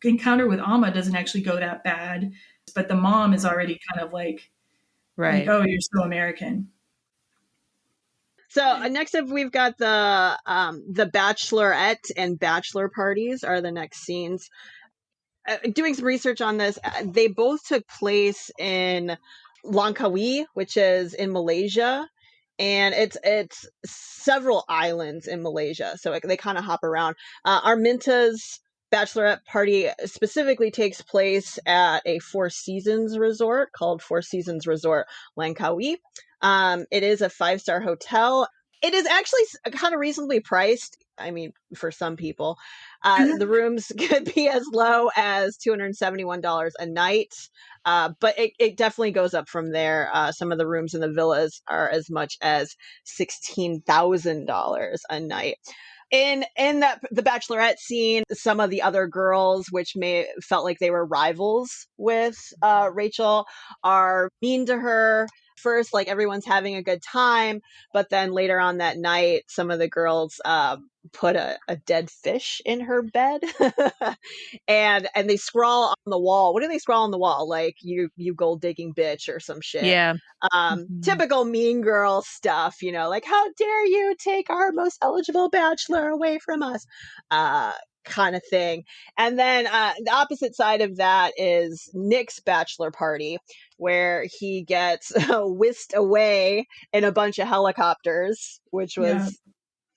encounter with Amma doesn't actually go that bad. But the mom is already kind of like, oh, you're so American. So next up, we've got the bachelorette and bachelor parties are the next scenes. Doing some research on this, they both took place in Langkawi, which is in Malaysia, and it's several islands in Malaysia, so they kind of hop around. Arminta's bachelorette party specifically takes place at a Four Seasons resort called Four Seasons Resort Langkawi. It is a 5-star hotel. It is actually kind of reasonably priced. I mean, for some people, the rooms could be as low as $271 a night, but it definitely goes up from there. Some of the rooms in the villas are as much as $16,000 a night. In the bachelorette scene, some of the other girls, which felt like they were rivals with Rachel, are mean to her. First, like, everyone's having a good time, but then later on that night, some of the girls put a dead fish in her bed, and they scrawl on the wall. What do they scrawl on the wall? Like, you gold digging bitch or some shit. Yeah. Typical mean girl stuff, like, how dare you take our most eligible bachelor away from us, kind of thing. And then the opposite side of that is Nick's bachelor party, where he gets whisked away in a bunch of helicopters, which was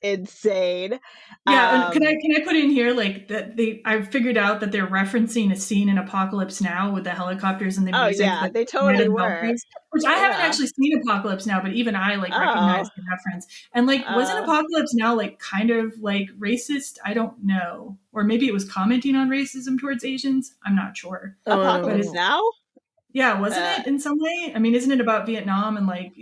insane. Yeah, and can I put in here like that I've figured out that they're referencing a scene in Apocalypse Now with the helicopters and the music. Yeah, they totally were. Which I haven't actually seen Apocalypse Now, but even I recognize the reference. And like, wasn't Apocalypse Now like kind of like racist? I don't know, or maybe it was commenting on racism towards Asians. I'm not sure. Apocalypse Now? Yeah, wasn't it in some way? I mean, isn't it about Vietnam and like?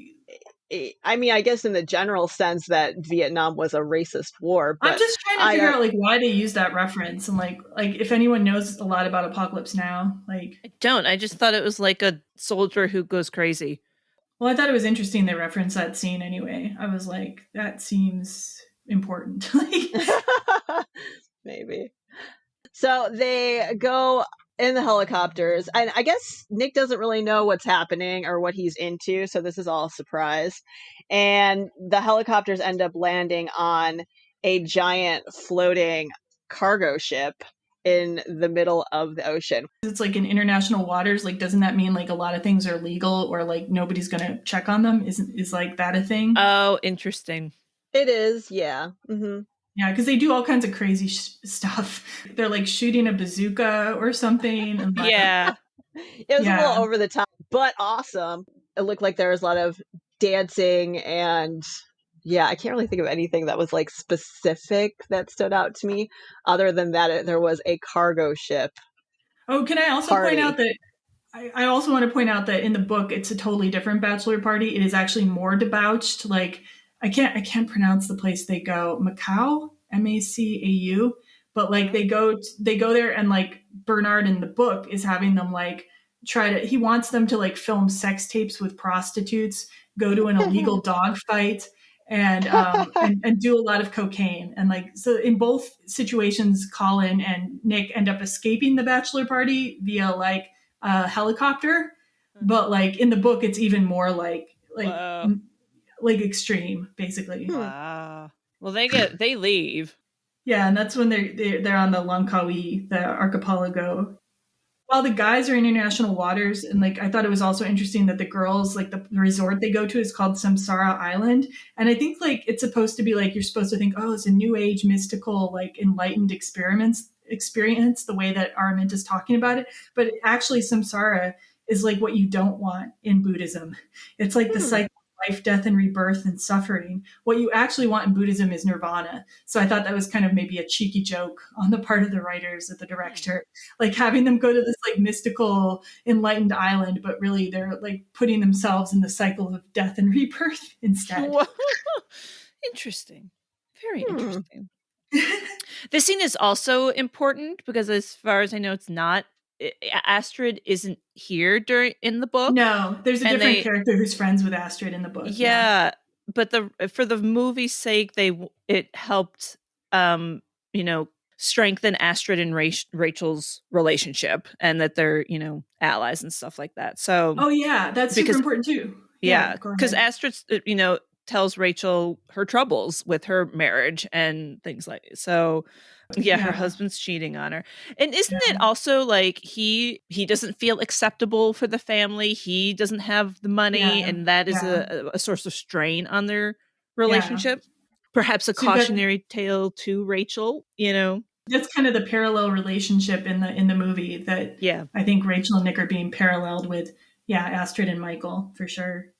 I mean, I guess in the general sense that Vietnam was a racist war. But I'm just trying to figure out like why they use that reference and like if anyone knows a lot about Apocalypse Now. Like, I don't. I just thought it was like a soldier who goes crazy. Well, I thought it was interesting they referenced that scene anyway. I was like, that seems important. Maybe. So they go in the helicopters, and I guess Nick doesn't really know what's happening or what he's into, so this is all a surprise. And the helicopters end up landing on a giant floating cargo ship in the middle of the ocean. It's like in international waters. Like, doesn't that mean like a lot of things are legal or like nobody's gonna check on them? Is like that a thing? Oh, interesting. It is, yeah. Mm-hmm. Yeah, because they do all kinds of crazy stuff. They're like shooting a bazooka or something. And like, yeah. It was a little over the top, but awesome. It looked like there was a lot of dancing, and yeah, I can't really think of anything that was like specific that stood out to me. Other than that, there was a cargo ship. Oh, can I also point out that I also want to point out that in the book, it's a totally different bachelor party. It is actually more debauched. Like, I can't pronounce the place they go. Macau, Macau. But like they go there, and like Bernard in the book is having them like he wants them to like film sex tapes with prostitutes, go to an illegal dog fight, and do a lot of cocaine. And like, so in both situations, Colin and Nick end up escaping the bachelor party via like a helicopter. But like in the book, it's even more like extreme, basically. Wow. Well, they leave. Yeah, and that's when they're on the Langkawi, the archipelago. While the guys are in international waters, and like I thought it was also interesting that the girls, like the resort they go to is called Samsara Island, and I think like it's supposed to be like you're supposed to think, oh, it's a new age mystical like enlightened experience the way that Araminta is talking about it, but actually Samsara is like what you don't want in Buddhism. It's like the cycle. Life, death, and rebirth and suffering. What you actually want in Buddhism is nirvana. So I thought that was kind of maybe a cheeky joke on the part of the writers, of the director, like having them go to this like mystical, enlightened island, but really they're like putting themselves in the cycle of death and rebirth instead. Interesting. Very interesting. This scene is also important because as far as I know, it's not Astrid isn't here in the book. No, there's a And different character who's friends with Astrid in the book. Yeah, but for the movie's sake, it helped, you know, strengthen Astrid and Rachel's relationship, and that they're, you know, allies and stuff like that. So, oh yeah, that's super important too. Yeah, because Astrid, you know, tells Rachel her troubles with her marriage and things like so. Yeah, her husband's cheating on her. And isn't it also like he doesn't feel acceptable for the family? He doesn't have the money, and that is a source of strain on their relationship. Perhaps a cautionary tale to Rachel, you know. That's kind of the parallel relationship in the movie that I think Rachel and Nick are being paralleled with. Yeah, Astrid and Michael for sure.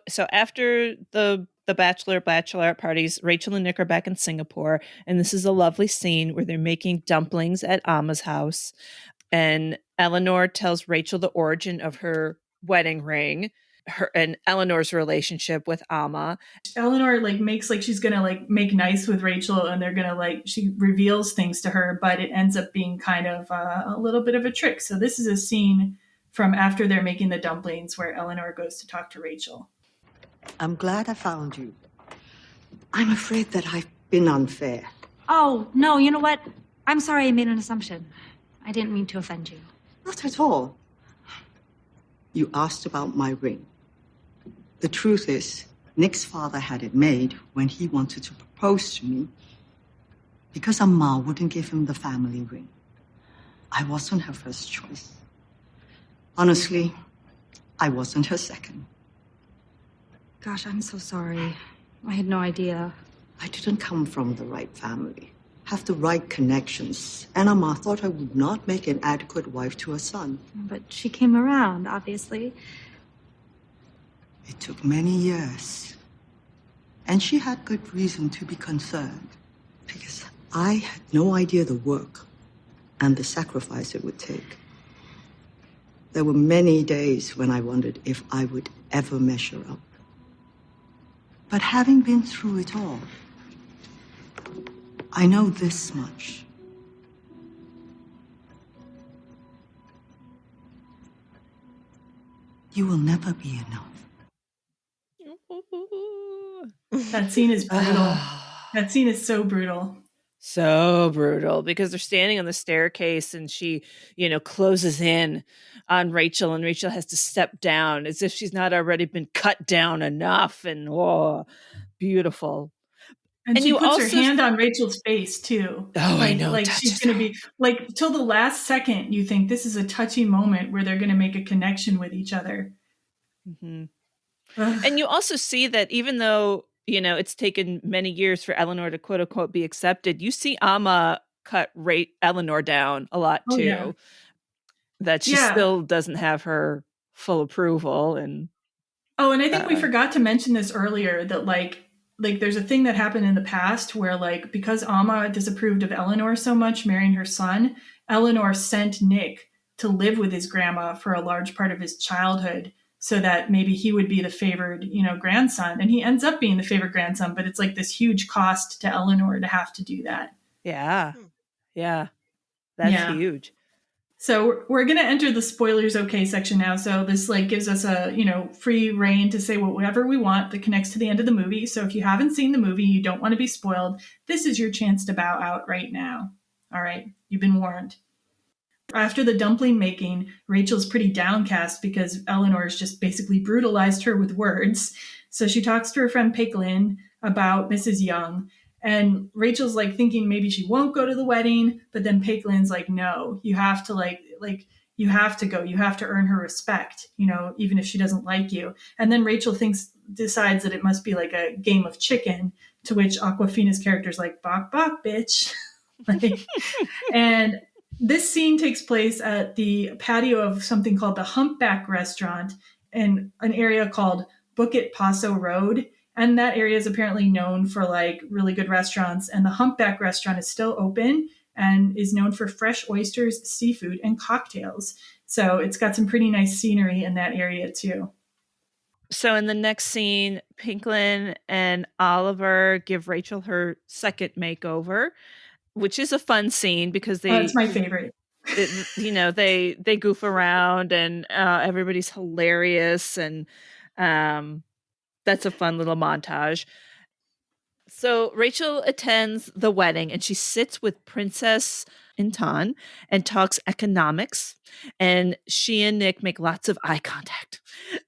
So after the bachelorette parties, Rachel and Nick are back in Singapore, and this is a lovely scene where they're making dumplings at Amma's house, and Eleanor tells Rachel the origin of her wedding ring, and Eleanor's relationship with Amma. Eleanor makes she's gonna make nice with Rachel, and they're gonna she reveals things to her, but it ends up being kind of a little bit of a trick. So this is a scene from after they're making the dumplings where Eleanor goes to talk to Rachel. I'm glad I found you. I'm afraid that I've been unfair. Oh, no, you know what? I'm sorry I made an assumption. I didn't mean to offend you. Not at all. You asked about my ring. The truth is, Nick's father had it made when he wanted to propose to me because Amma wouldn't give him the family ring. I wasn't her first choice. Honestly, I wasn't her second. Gosh, I'm so sorry. I had no idea. I didn't come from the right family, have the right connections, and Amma thought I would not make an adequate wife to her son. But she came around, obviously. It took many years. And she had good reason to be concerned, because I had no idea the work and the sacrifice it would take. There were many days when I wondered if I would ever measure up. But having been through it all, I know this much. You will never be enough. That scene is brutal. That scene is so brutal. So brutal, because they're standing on the staircase and she, you know, closes in on Rachel, and Rachel has to step down as if she's not already been cut down enough. And beautiful. And she puts her hand on Rachel's face too. Oh, I know. She's going to be till the last second. You think this is a touchy moment where they're going to make a connection with each other. Mm-hmm. And you also see that even though, you know, it's taken many years for Eleanor to quote unquote be accepted, you see Amma cut Eleanor down a lot too. Yeah. That she still doesn't have her full approval. And and I think we forgot to mention this earlier, that like there's a thing that happened in the past where because Amma disapproved of Eleanor so much marrying her son, Eleanor sent Nick to live with his grandma for a large part of his childhood, so that maybe he would be the favored, you know, grandson. And he ends up being the favored grandson, but it's this huge cost to Eleanor to have to do that. Yeah. Yeah. That's huge. So we're going to enter the spoilers okay section now. So this gives us a, you know, free reign to say whatever we want that connects to the end of the movie. So if you haven't seen the movie, you don't want to be spoiled, this is your chance to bow out right now. All right. You've been warned. After the dumpling making, Rachel's pretty downcast because Eleanor's just basically brutalized her with words. So she talks to her friend Peiklin about Mrs. Yeoh, and Rachel's thinking maybe she won't go to the wedding, but then Peiklin's no, you have to you have to go. You have to earn her respect, you know, even if she doesn't like you. And then Rachel decides that it must be a game of chicken, to which Awkwafina's character's bok bok, bitch. And this scene takes place at the patio of something called the Humpback Restaurant in an area called Bukit Paso Road. And that area is apparently known for really good restaurants. And the Humpback Restaurant is still open and is known for fresh oysters, seafood, and cocktails. So it's got some pretty nice scenery in that area too. So in the next scene, Peiklin and Oliver give Rachel her second makeover, which is a fun scene because it's my favorite. They goof around and everybody's hilarious, and that's a fun little montage. So Rachel attends the wedding and she sits with Princess Intan and talks economics, and she and Nick make lots of eye contact,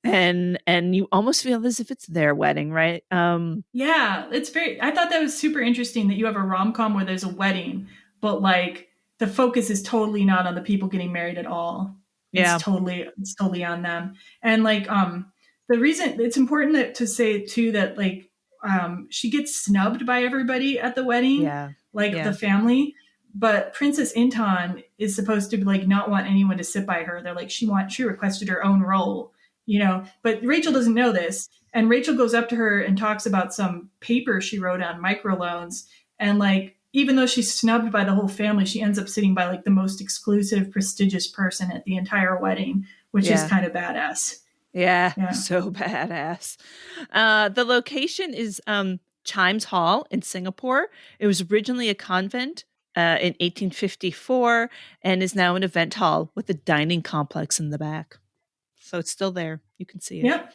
and you almost feel as if it's their wedding, right? Yeah, I thought that was super interesting that you have a rom-com where there's a wedding, but like the focus is totally not on the people getting married at all. Yeah. It's totally on them. And like the reason it's important to say too that like she gets snubbed by everybody at the wedding, like the family. But Princess Intan is supposed to like not want anyone to sit by her. They're like she requested her own role, But Rachel doesn't know this, and Rachel goes up to her and talks about some paper she wrote on microloans, and like even though she's snubbed by the whole family, she ends up sitting by like the most exclusive, prestigious person at the entire wedding, which is kind of badass. Yeah, so badass. The location is Chimes Hall in Singapore. It was originally a convent in 1854 and is now an event hall with a dining complex in the back. So it's still there. You can see it. Yep.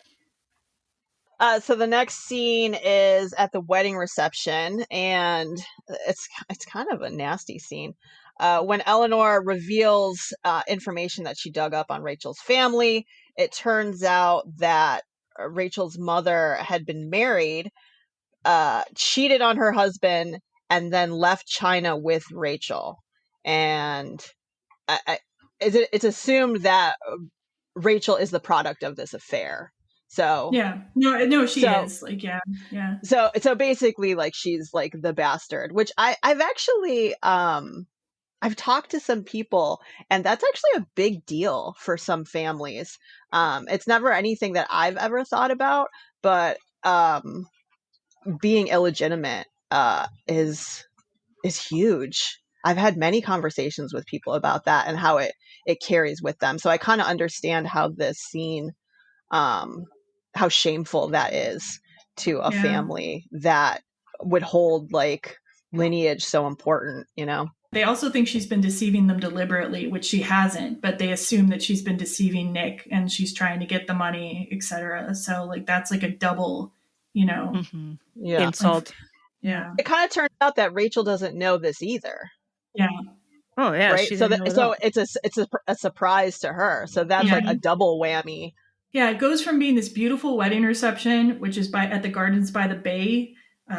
So the next scene is at the wedding reception, and it's kind of a nasty scene. When Eleanor reveals information that she dug up on Rachel's family, it turns out that Rachel's mother had been married, cheated on her husband, and then left China with Rachel. And it's assumed that Rachel is the product of this affair. So no, she is like yeah. So basically, like she's like the bastard, which I've actually I've talked to some people, and that's actually a big deal for some families. It's never anything that I've ever thought about, but being illegitimate is huge. I've had many conversations with people about that and how it carries with them. So I kind of understand how this scene, how shameful that is to a family that would hold like lineage so important, They also think she's been deceiving them deliberately, which she hasn't, but they assume that she's been deceiving Nick and she's trying to get the money, etc. So like that's like a double, insult. Yeah. It kind of turns out that Rachel doesn't know this either. Yeah. Oh yeah. Right. So it's a surprise to her. So that's like a double whammy. Yeah, it goes from being this beautiful wedding reception, which is at the Gardens by the Bay,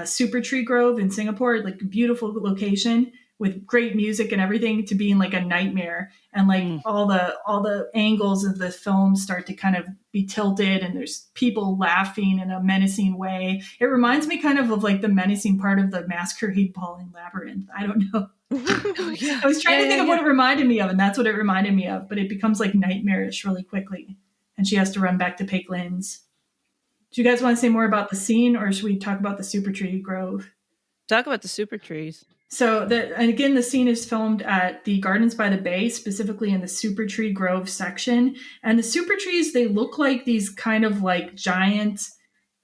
Super Tree Grove in Singapore, like a beautiful location with great music and everything, to being like a nightmare. And like all the angles of the film start to kind of be tilted, and there's people laughing in a menacing way. It reminds me kind of like the menacing part of the Masquerade Ball in Labyrinth. I don't know. I was trying to think of what it reminded me of, and that's what it reminded me of. But it becomes like nightmarish really quickly, and she has to run back to Peck Lynn's. Do you guys want to say more about the scene, or should we talk about the Super Tree Grove? Talk about the super trees. So, and again, the scene is filmed at the Gardens by the Bay, specifically in the Super Tree Grove section. And the super trees, they look like these kind of like giant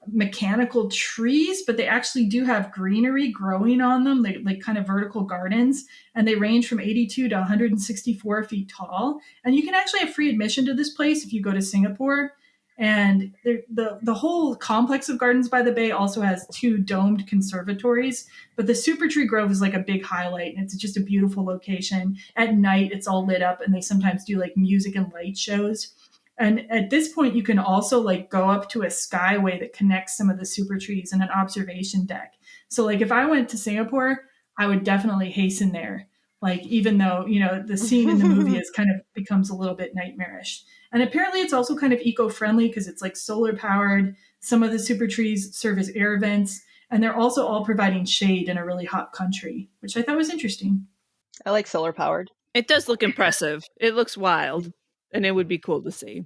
mechanical trees, but they actually do have greenery growing on them. They like kind of vertical gardens, and they range from 82 to 164 feet tall. And you can actually have free admission to this place if you go to Singapore. And the whole complex of Gardens by the Bay also has 2 domed conservatories, but the Super Tree Grove is like a big highlight, and it's just a beautiful location. At night, it's all lit up, and they sometimes do like music and light shows. And at this point, you can also like go up to a skyway that connects some of the super trees and an observation deck. So like if I went to Singapore, I would definitely hasten there. Like even though, the scene in the movie is kind of becomes a little bit nightmarish. And apparently it's also kind of eco-friendly because it's like solar powered. Some of the super trees serve as air vents, and they're also all providing shade in a really hot country, which I thought was interesting. I like solar powered. It does look impressive. It looks wild, and it would be cool to see.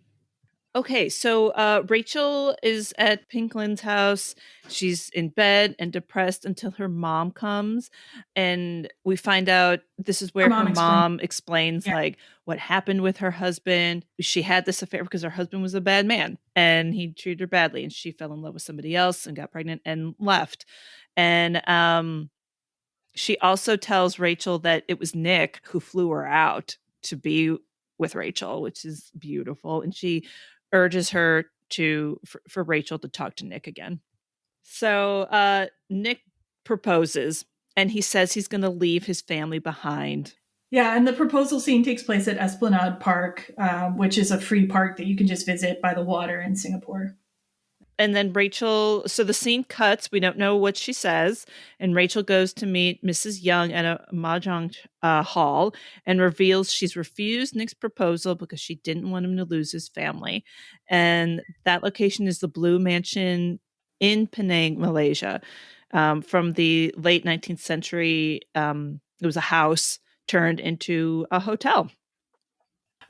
Okay, so Rachel is at Pink Lynn's house. She's in bed and depressed until her mom comes. And we find out this is where her mom explains like what happened with her husband. She had this affair because her husband was a bad man and he treated her badly. And she fell in love with somebody else and got pregnant and left. And she also tells Rachel that it was Nick who flew her out. to be with Rachel, which is beautiful. And she urges her for Rachel to talk to Nick again. So Nick proposes, and he says he's going to leave his family behind. Yeah, and the proposal scene takes place at Esplanade Park, which is a free park that you can just visit by the water in Singapore. And then Rachel, so the scene cuts. We don't know what she says. And Rachel goes to meet Mrs. Yeoh at a mahjong hall and reveals she's refused Nick's proposal because she didn't want him to lose his family. And that location is the Blue Mansion in Penang, Malaysia. From the late 19th century, it was a house turned into a hotel.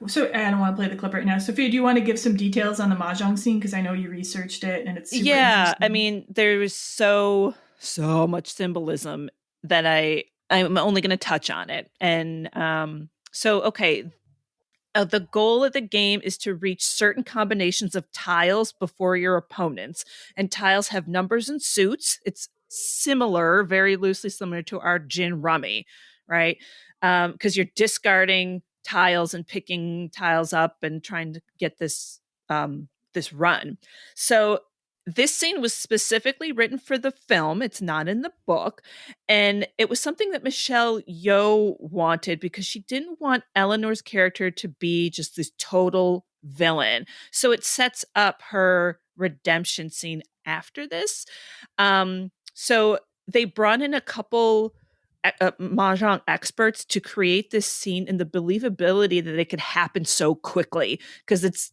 So I don't want to play the clip right now. Sophia, do you want to give some details on the mahjong scene? Because I know you researched it and it's super interesting. I mean, there's so much symbolism that I'm only going to touch on it. And the goal of the game is to reach certain combinations of tiles before your opponents. And tiles have numbers and suits. It's similar, very loosely similar to our gin rummy, right? Because you're discarding tiles and picking tiles up and trying to get this run. So this scene was specifically written for the film. It's not in the book. And it was something that Michelle Yeoh wanted because she didn't want Eleanor's character to be just this total villain. So it sets up her redemption scene after this. So they brought in a couple mahjong experts to create this scene and the believability that it could happen so quickly, because it's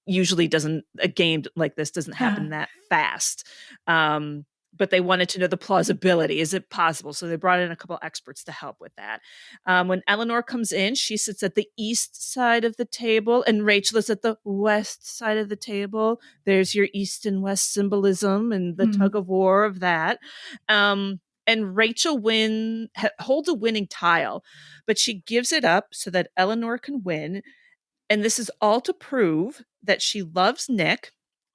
usually a game like this doesn't happen that fast. But they wanted to know the plausibility. Is it possible? So they brought in a couple experts to help with that. When Eleanor comes in, she sits at the east side of the table and Rachel is at the west side of the table. There's your east and west symbolism and the tug of war of that. And Rachel holds a winning tile, but she gives it up so that Eleanor can win. And this is all to prove that she loves Nick.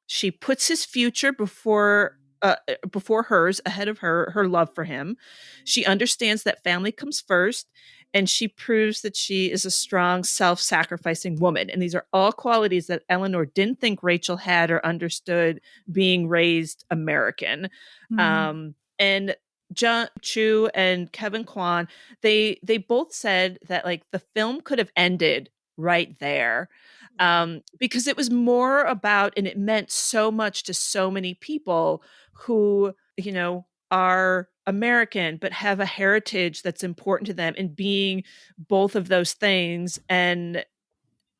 She puts his future before hers, ahead of her love for him. She understands that family comes first, and she proves that she is a strong, self-sacrificing woman. And these are all qualities that Eleanor didn't think Rachel had or understood being raised American. And John Chu and Kevin Kwan, they both said that like the film could have ended right there, because it was more about, and it meant so much to so many people who, are American but have a heritage that's important to them, and being both of those things, and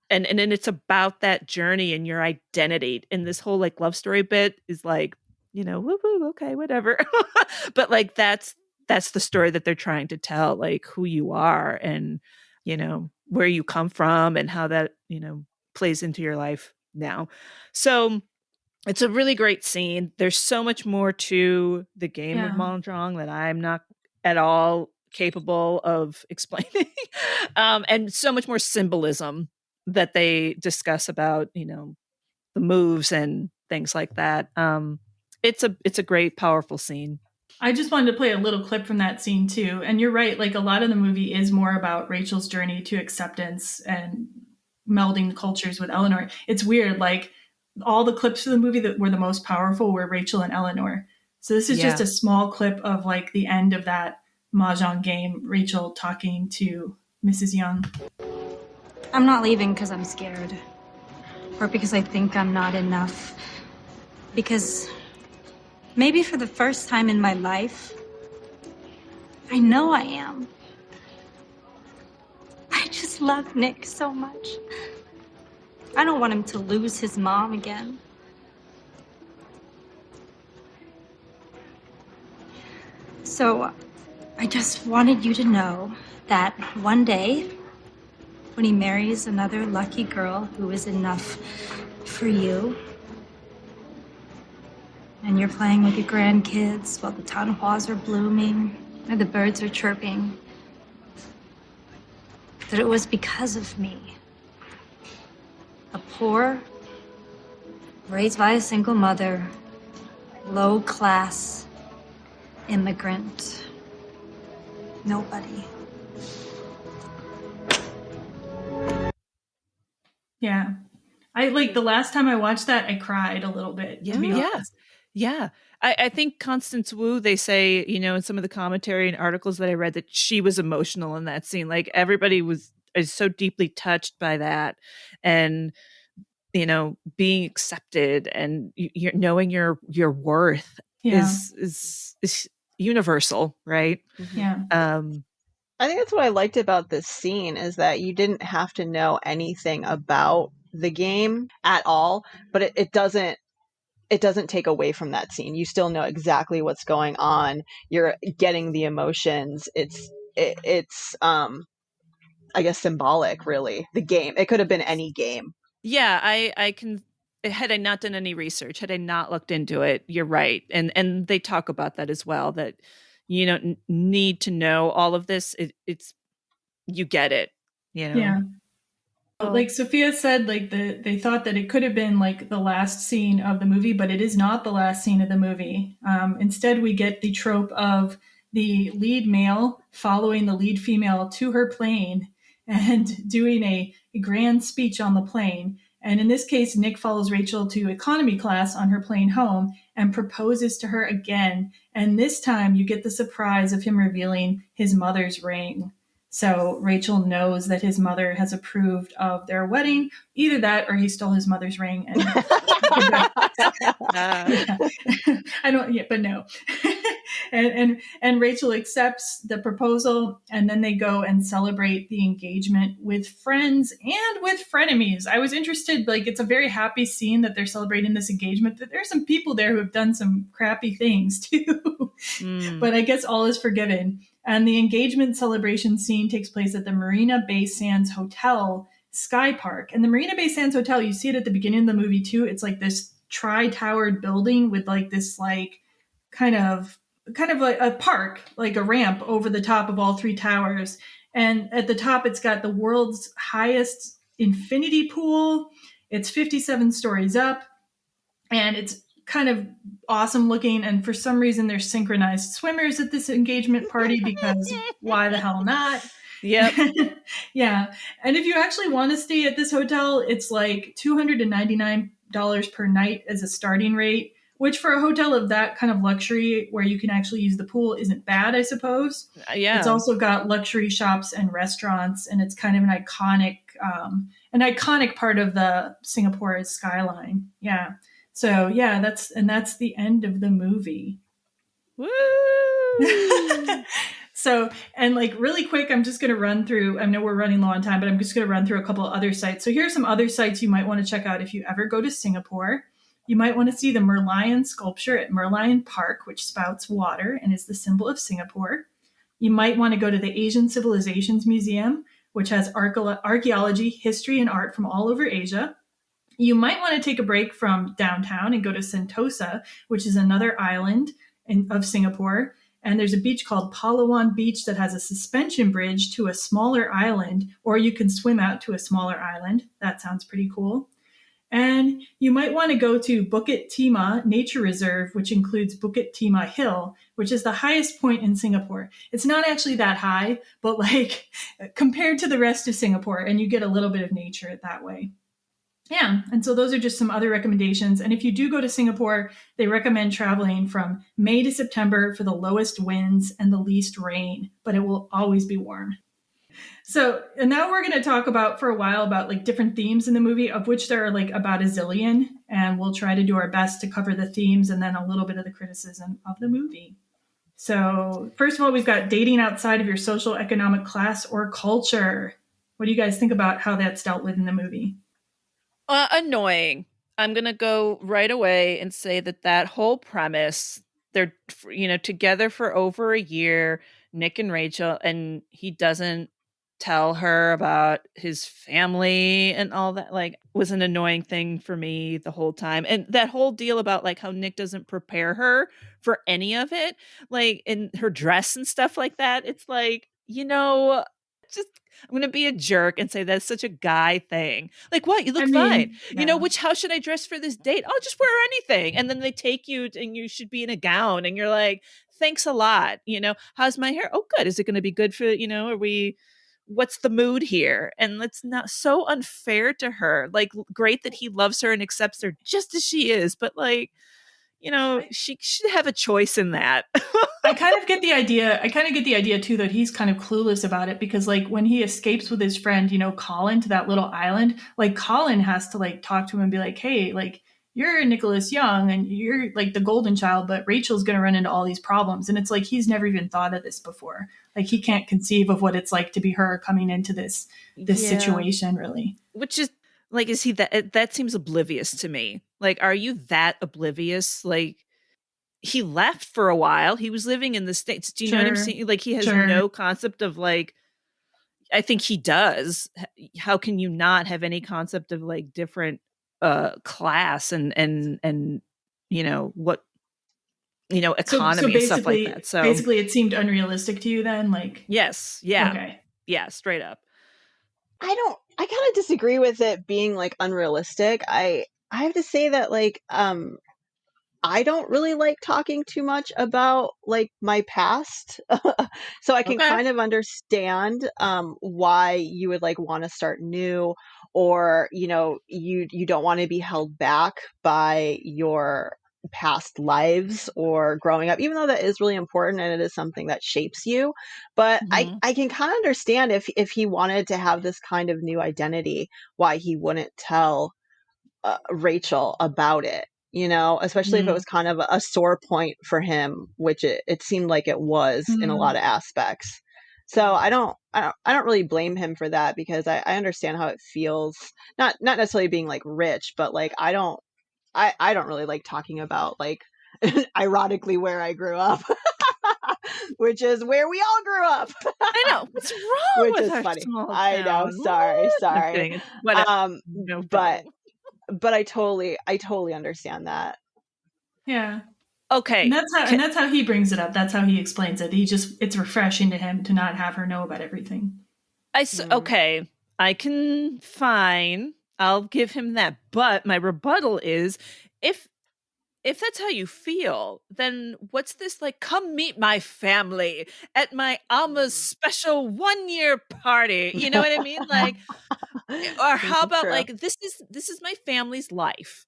it's about that journey and your identity. And this whole like love story bit is like, woo woo, okay, whatever. But like that's the story that they're trying to tell, like who you are and where you come from and how that plays into your life now. So it's a really great scene. There's so much more to the game of mahjong that I'm not at all capable of explaining. And so much more symbolism that they discuss about the moves and things like that. It's a great, powerful scene. I just wanted to play a little clip from that scene too. And you're right, like a lot of the movie is more about Rachel's journey to acceptance and melding the cultures with Eleanor. It's weird, like all the clips of the movie that were the most powerful were Rachel and Eleanor. So this is just a small clip of like the end of that mahjong game, Rachel talking to Mrs. Yeoh. I'm not leaving because I'm scared. Or because I think I'm not enough. Because maybe for the first time in my life, I know I am. I just love Nick so much. I don't want him to lose his mom again. So I just wanted you to know that one day, when he marries another lucky girl who is enough for you, and you're playing with your grandkids while the tanhuas are blooming and the birds are chirping, that it was because of me. A poor, raised by a single mother, low-class immigrant. Nobody. Yeah. I like the last time I watched that, I cried a little bit, to be honest. Yeah. I think Constance Wu, they say, in some of the commentary and articles that I read, that she was emotional in that scene. Like everybody is so deeply touched by that. And, being accepted and you're knowing your worth Yeah. is universal, right? Yeah. I think that's what I liked about this scene is that you didn't have to know anything about the game at all, but it doesn't take away from that scene. You still know exactly what's going on. You're getting the emotions. It's I guess symbolic, really. The game. It could have been any game. Yeah, I can. Had I not done any research, had I not looked into it, you're right, and they talk about that as well. That you don't need to know all of this. It's you get it. Yeah. Like Sophia said, like they thought that it could have been like the last scene of the movie, but it is not the last scene of the movie. Instead, we get the trope of the lead male following the lead female to her plane and doing a grand speech on the plane. And in this case, Nick follows Rachel to economy class on her plane home and proposes to her again. And this time, you get the surprise of him revealing his mother's ring. So Rachel knows that his mother has approved of their wedding. Either that or he stole his mother's ring. And yeah. I don't, yeah, but no. and Rachel accepts the proposal, and then they go and celebrate the engagement with friends and with frenemies. I was interested, like it's a very happy scene that they're celebrating this engagement, that there's some people there who have done some crappy things too. But I guess all is forgiven. And the engagement celebration scene takes place at the Marina Bay Sands Hotel Sky Park. And the Marina Bay Sands Hotel, you see it at the beginning of the movie too. It's like this tri-towered building with like this like kind of like a park, like a ramp over the top of all three towers. And at the top, it's got the world's highest infinity pool. It's 57 stories up, and it's kind of awesome looking. And for some reason, there's synchronized swimmers at this engagement party because why the hell not? Yep. Yeah. And if you actually want to stay at this hotel, it's like $299 per night as a starting rate, which for a hotel of that kind of luxury where you can actually use the pool isn't bad, I suppose. Yeah. It's also got luxury shops and restaurants, and it's kind of an iconic part of the Singapore skyline. Yeah. So yeah, that's the end of the movie. Woo! So, and like really quick, I'm just going to run through, I know we're running low on time, but I'm just going to run through a couple of other sites. So here are some other sites you might want to check out if you ever go to Singapore. You might want to see the Merlion sculpture at Merlion Park, which spouts water and is the symbol of Singapore. You might want to go to the Asian Civilizations Museum, which has archaeology, history, and art from all over Asia. You might want to take a break from downtown and go to Sentosa, which is another island of Singapore. And there's a beach called Palawan Beach that has a suspension bridge to a smaller island, or you can swim out to a smaller island. That sounds pretty cool. And you might want to go to Bukit Timah Nature Reserve, which includes Bukit Timah Hill, which is the highest point in Singapore. It's not actually that high, but like compared to the rest of Singapore, and you get a little bit of nature that way. Yeah, and so those are just some other recommendations. And if you do go to Singapore, they recommend traveling from May to September for the lowest winds and the least rain, but it will always be warm. So, and now we're going to talk about for a while about like different themes in the movie, of which there are like about a zillion, and we'll try to do our best to cover the themes and then a little bit of the criticism of the movie. So, first of all, we've got dating outside of your social, economic class or culture. What do you guys think about how that's dealt with in the movie? Annoying. I'm going to go right away and say that whole premise, they're, together for over a year, Nick and Rachel, and he doesn't tell her about his family and all that, like, was an annoying thing for me the whole time. And that whole deal about like how Nick doesn't prepare her for any of it, like in her dress and stuff like that. It's like, just I'm going to be a jerk and say that's such a guy thing. Like, what? You look fine. Yeah. Which house should I dress for this date? I'll just wear anything. And then they take you and you should be in a gown. And you're like, thanks a lot. How's my hair? Oh, good. Is it going to be good for, are we what's the mood here? And it's not so unfair to her. Like, great that he loves her and accepts her just as she is, but like, she should have a choice in that. I kind of get the idea too that he's kind of clueless about it, because like when he escapes with his friend, Colin, to that little island, like Colin has to like talk to him and be like, hey, like you're Nicholas Young and you're like the golden child, but Rachel's going to run into all these problems. And it's like, he's never even thought of this before. Like he can't conceive of what it's like to be her coming into this situation, really. Which is like, is he that seems oblivious to me. Like, are you that oblivious? Like, he left for a while. He was living in the States. Do you know what I'm saying? Like, he has no concept of like, I think he does. How can you not have any concept of like different class and what, economy, so stuff like that. So basically it seemed unrealistic to you then? Like, yes. Yeah. Okay. Yeah. Straight up. I kind of disagree with it being like unrealistic. I have to say that like, I don't really like talking too much about like my past. So I can kind of understand why you would like want to start new, or you don't want to be held back by your past lives or growing up, even though that is really important and it is something that shapes you. But I can kind of understand if he wanted to have this kind of new identity, why he wouldn't tell Rachel about it, especially if it was kind of a sore point for him, which it seemed like it was in a lot of aspects. So I don't really blame him for that, because I understand how it feels, not necessarily being like rich, but like I don't really like talking about like ironically where I grew up. Which is where we all grew up. I know. What's wrong with our funny. small town? I know. Sorry. No but I totally understand that. Yeah. Okay. And that's how he brings it up. That's how he explains it. It's refreshing to him to not have her know about everything. Okay. I'll give him that. But my rebuttal is, if that's how you feel, then what's this like, come meet my family at my Alma's special 1-year party? You know what I mean? Like, or how about like, this is my family's life.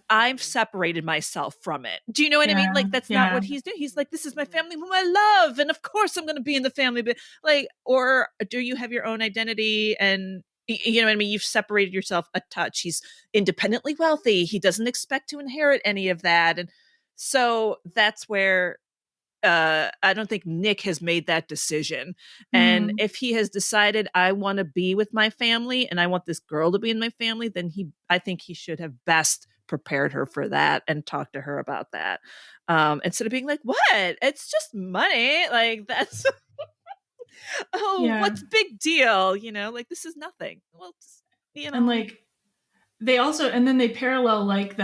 I've separated myself from it. Do you know what I mean? Like, that's not what he's doing. He's like, this is my family whom I love, and of course I'm going to be in the family. But like, or do you have your own identity? And you know what I mean? You've separated yourself a touch. He's independently wealthy. He doesn't expect to inherit any of that. And so that's where I don't think Nick has made that decision. And if he has decided, I want to be with my family and I want this girl to be in my family, then I think he should have best prepared her for that and talked to her about that. Instead of being like, what? It's just money. Like, that's what's big deal? Like, this is nothing. Well, and like then they parallel like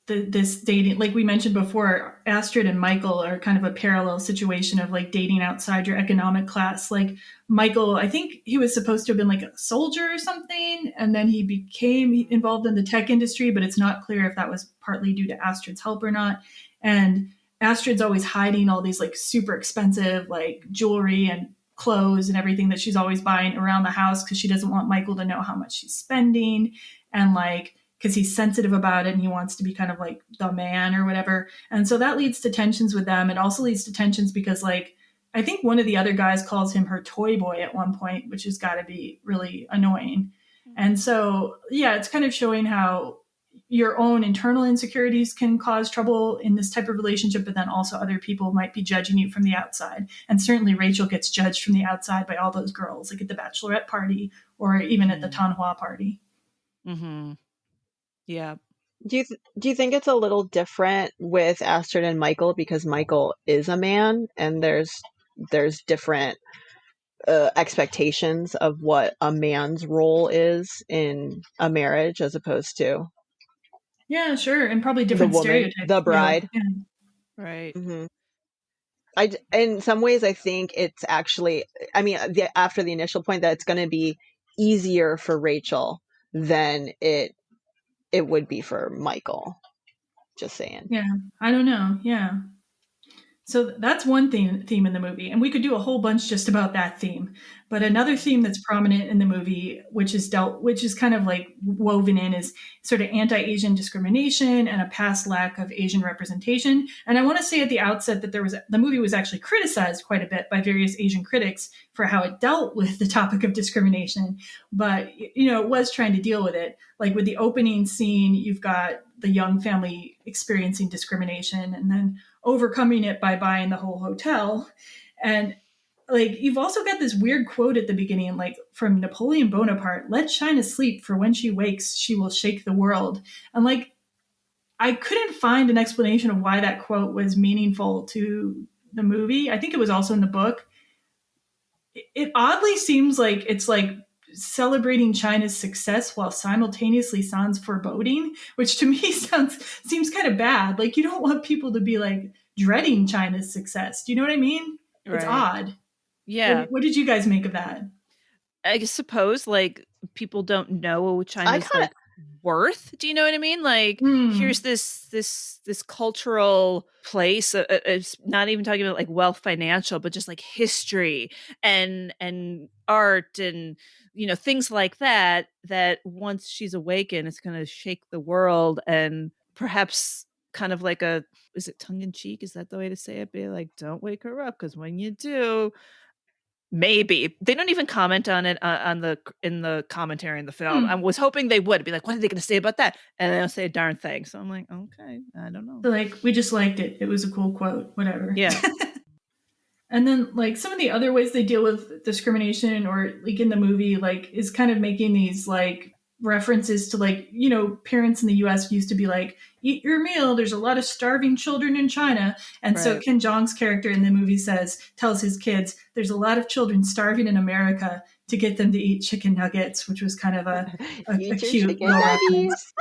this dating, like we mentioned before, Astrid and Michael are kind of a parallel situation of like dating outside your economic class. Like Michael, I think he was supposed to have been like a soldier or something, and then he became involved in the tech industry, but it's not clear if that was partly due to Astrid's help or not. And Astrid's always hiding all these like super expensive like jewelry and clothes and everything that she's always buying around the house, because she doesn't want Michael to know how much she's spending, and like because he's sensitive about it and he wants to be kind of like the man or whatever. And so that leads to tensions with them. It also leads to tensions because like I think one of the other guys calls him her toy boy at one point, which has got to be really annoying. And so yeah, it's kind of showing how your own internal insecurities can cause trouble in this type of relationship, but then also other people might be judging you from the outside. And certainly Rachel gets judged from the outside by all those girls, like at the bachelorette party or even at the Tanhua party. Mm-hmm. Yeah. Do you think it's a little different with Astrid and Michael, because Michael is a man and there's different expectations of what a man's role is in a marriage as opposed to yeah, sure, and probably different the woman, stereotypes, the bride. Yeah. Right. Mm-hmm. In some ways, I think it's actually, I mean, after the initial point, that it's going to be easier for Rachel than it would be for Michael. Just saying. Yeah, I don't know. Yeah. So that's one theme in the movie, and we could do a whole bunch just about that theme. But another theme that's prominent in the movie, which is kind of like woven in, is sort of anti-Asian discrimination and a past lack of Asian representation. And I want to say at the outset that the movie was actually criticized quite a bit by various Asian critics for how it dealt with the topic of discrimination, but it was trying to deal with it. Like with the opening scene, you've got the young family experiencing discrimination, and then overcoming it by buying the whole hotel. And like you've also got this weird quote at the beginning, like from Napoleon Bonaparte: "Let China sleep, for when she wakes she will shake the world." And like I couldn't find an explanation of why that quote was meaningful to the movie. I think it was also in the book. It oddly seems like it's like celebrating China's success while simultaneously sounds foreboding, which to me seems kind of bad. Like you don't want people to be like dreading China's success. Do you know what I mean? Right. It's odd. Yeah. What did you guys make of that? I suppose like people don't know China's like worth. Do you know what I mean? Like here's this cultural place. It's not even talking about like wealth financial, but just like history and art and things like that once she's awakened, it's going to shake the world. And perhaps kind of like is it tongue in cheek? Is that the way to say it? Be like, don't wake her up, because when you do, maybe they don't even comment on it in the commentary in the film. I was hoping they would be like, what are they going to say about that? And they don't say a darn thing. So I'm like, okay, I don't know. So like, we just liked it. It was a cool quote, whatever. Yeah. And then like some of the other ways they deal with discrimination, or like in the movie, like is kind of making these like references to like, parents in the US used to be like, eat your meal, there's a lot of starving children in China. And so Ken Jeong's character in the movie tells his kids, there's a lot of children starving in America, to get them to eat chicken nuggets, which was kind of a cute little reference.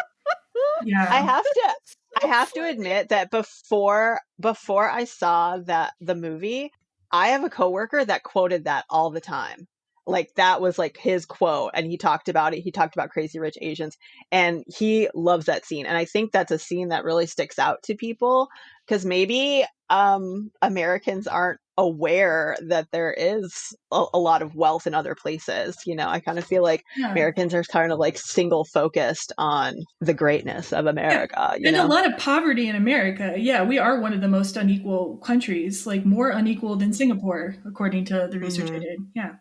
Yeah. I have to admit that before I saw the movie, I have a coworker that quoted that all the time. Like that was like his quote, and he talked about it. He talked about Crazy Rich Asians, and he loves that scene. And I think that's a scene that really sticks out to people, because maybe Americans aren't aware that there is a lot of wealth in other places. I kind of feel like Americans are kind of like single focused on the greatness of America. And a lot of poverty in America. Yeah, we are one of the most unequal countries, like more unequal than Singapore, according to the research I did. Yeah.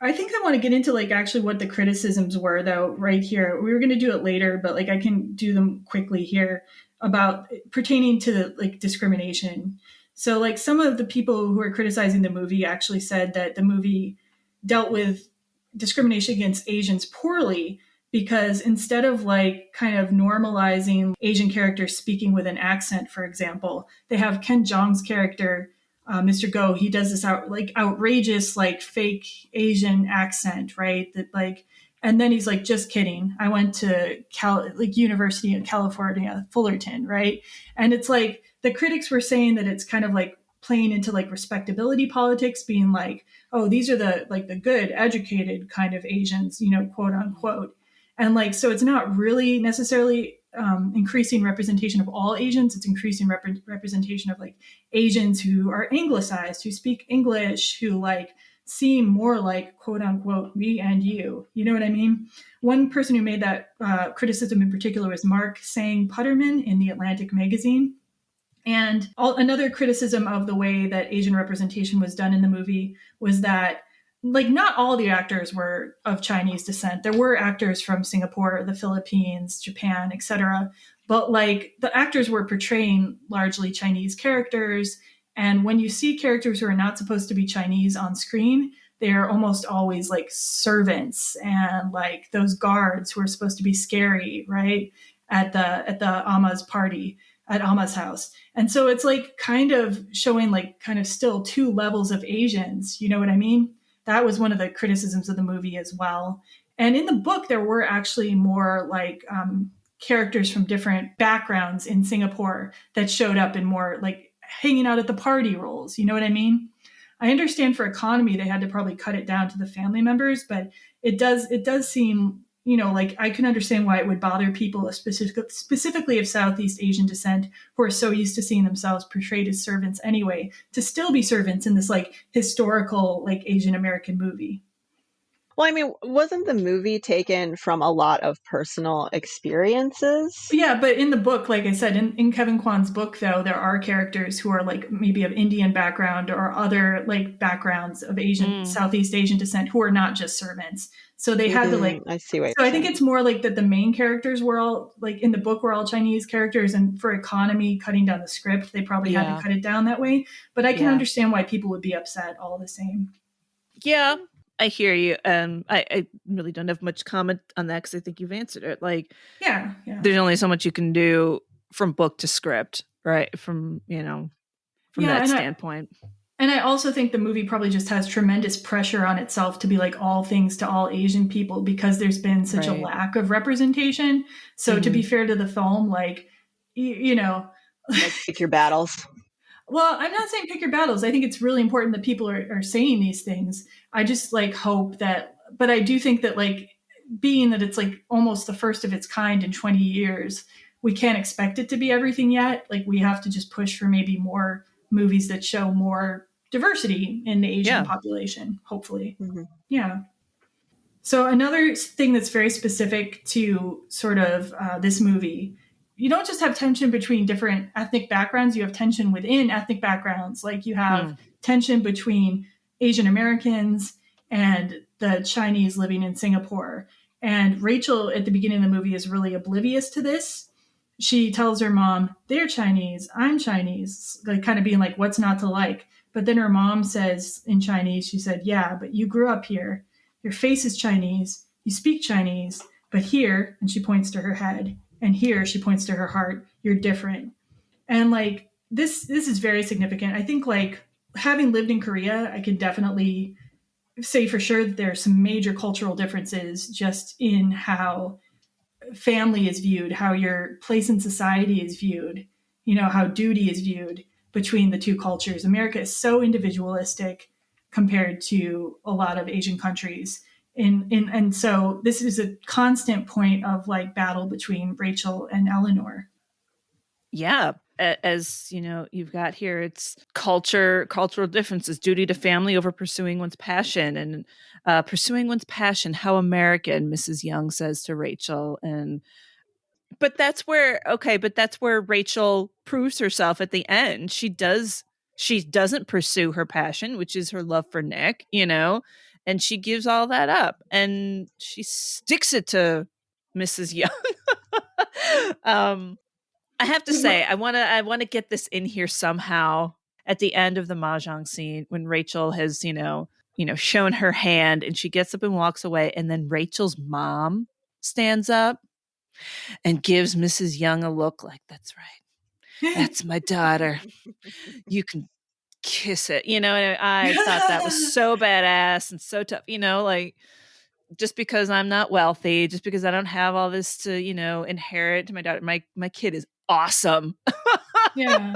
I think I want to get into like actually what the criticisms were though right here. We were going to do it later, but like I can do them quickly here about pertaining to like discrimination. So like some of the people who are criticizing the movie actually said that the movie dealt with discrimination against Asians poorly, because instead of like kind of normalizing Asian characters speaking with an accent, for example, they have Ken Jeong's character, Mr. Go. He does this outrageous like fake Asian accent, right? That like, and then he's like, just kidding. I went to University of California, Fullerton, right? And it's like the critics were saying that it's kind of like playing into like respectability politics, being like, oh, these are the good, educated kind of Asians, quote unquote. And like, so it's not really necessarily increasing representation of all Asians. It's increasing representation of like Asians who are anglicized, who speak English, who like seem more like quote unquote me and you. You know what I mean? One person who made that criticism in particular was Mark Sang-Putterman in the Atlantic magazine. And another criticism of the way that Asian representation was done in the movie was that like not all the actors were of Chinese descent. There were actors from Singapore, the Philippines, Japan, etc. But like the actors were portraying largely Chinese characters. And when you see characters who are not supposed to be Chinese on screen, they are almost always like servants and like those guards who are supposed to be scary, right? At the Amma's party, at Amma's house. And so it's like kind of showing like kind of still two levels of Asians. You know what I mean? That was one of the criticisms of the movie as well. And in the book, there were actually more like characters from different backgrounds in Singapore that showed up in more like hanging out at the party roles. You know what I mean? I understand for economy, they had to probably cut it down to the family members, but it does seem you know, like I can understand why it would bother people, specifically of Southeast Asian descent, who are so used to seeing themselves portrayed as servants anyway, to still be servants in this like historical, like Asian American movie. Well, I mean, wasn't the movie taken from a lot of personal experiences? Yeah, but in the book, like I said, in Kevin Kwan's book, though, there are characters who are like maybe of Indian background or other like backgrounds of Southeast Asian descent who are not just servants. So they had to like, I see what so you're I think saying. it's more like that the main characters were all like in the book were all Chinese characters, and for economy, cutting down the script, they probably had to cut it down that way. But I can understand why people would be upset all the same. Yeah, I hear you. I really don't have much comment on that because I think you've answered it. Like, yeah, there's only so much you can do from book to script, right? From, you know, from that standpoint. And I also think the movie probably just has tremendous pressure on itself to be like all things to all Asian people because there's been such a lack of representation. So to be fair to the film, like, you know, like pick your battles. Well, I'm not saying pick your battles. I think it's really important that people are saying these things. I just like hope that, but I do think that like being that it's like almost the first of its kind in 20 years, we can't expect it to be everything yet. Like we have to just push for maybe more movies that show more diversity in the Asian population, hopefully. Yeah. So another thing that's very specific to sort of this movie, you don't just have tension between different ethnic backgrounds, you have tension within ethnic backgrounds. Like you have tension between Asian Americans and the Chinese living in Singapore. And Rachel at the beginning of the movie is really oblivious to this. She tells her mom, they're Chinese, I'm Chinese, like kind of being like, what's not to like? But then her mom says in Chinese, she said, yeah, but you grew up here. Your face is Chinese, you speak Chinese, but here, and she points to her head, and here she points to her heart, you're different. And like this is very significant. I think like having lived in Korea, I can definitely say for sure that there are some major cultural differences just in how family is viewed, how your place in society is viewed, you know, how duty is viewed between the two cultures. America is so individualistic compared to a lot of Asian countries. And so this is a constant point of like battle between Rachel and Eleanor. Yeah. As you know, you've got here, it's cultural differences, duty to family over pursuing one's passion, and pursuing one's passion, how American, Mrs. Yeoh says to Rachel. But that's where Rachel proves herself at the end. She doesn't pursue her passion, which is her love for Nick, you know, and she gives all that up and she sticks it to Mrs. Yeoh. I have to say, I want to get this in here somehow at the end of the mahjong scene when Rachel has, you know, shown her hand and she gets up and walks away. And then Rachel's mom stands up and gives Mrs. Yeoh a look like, that's right. That's my daughter. You can kiss it. You know, and I thought that was so badass and so tough, you know, like just because I'm not wealthy, just because I don't have all this to, you know, inherit to my daughter, my kid is awesome. Yeah.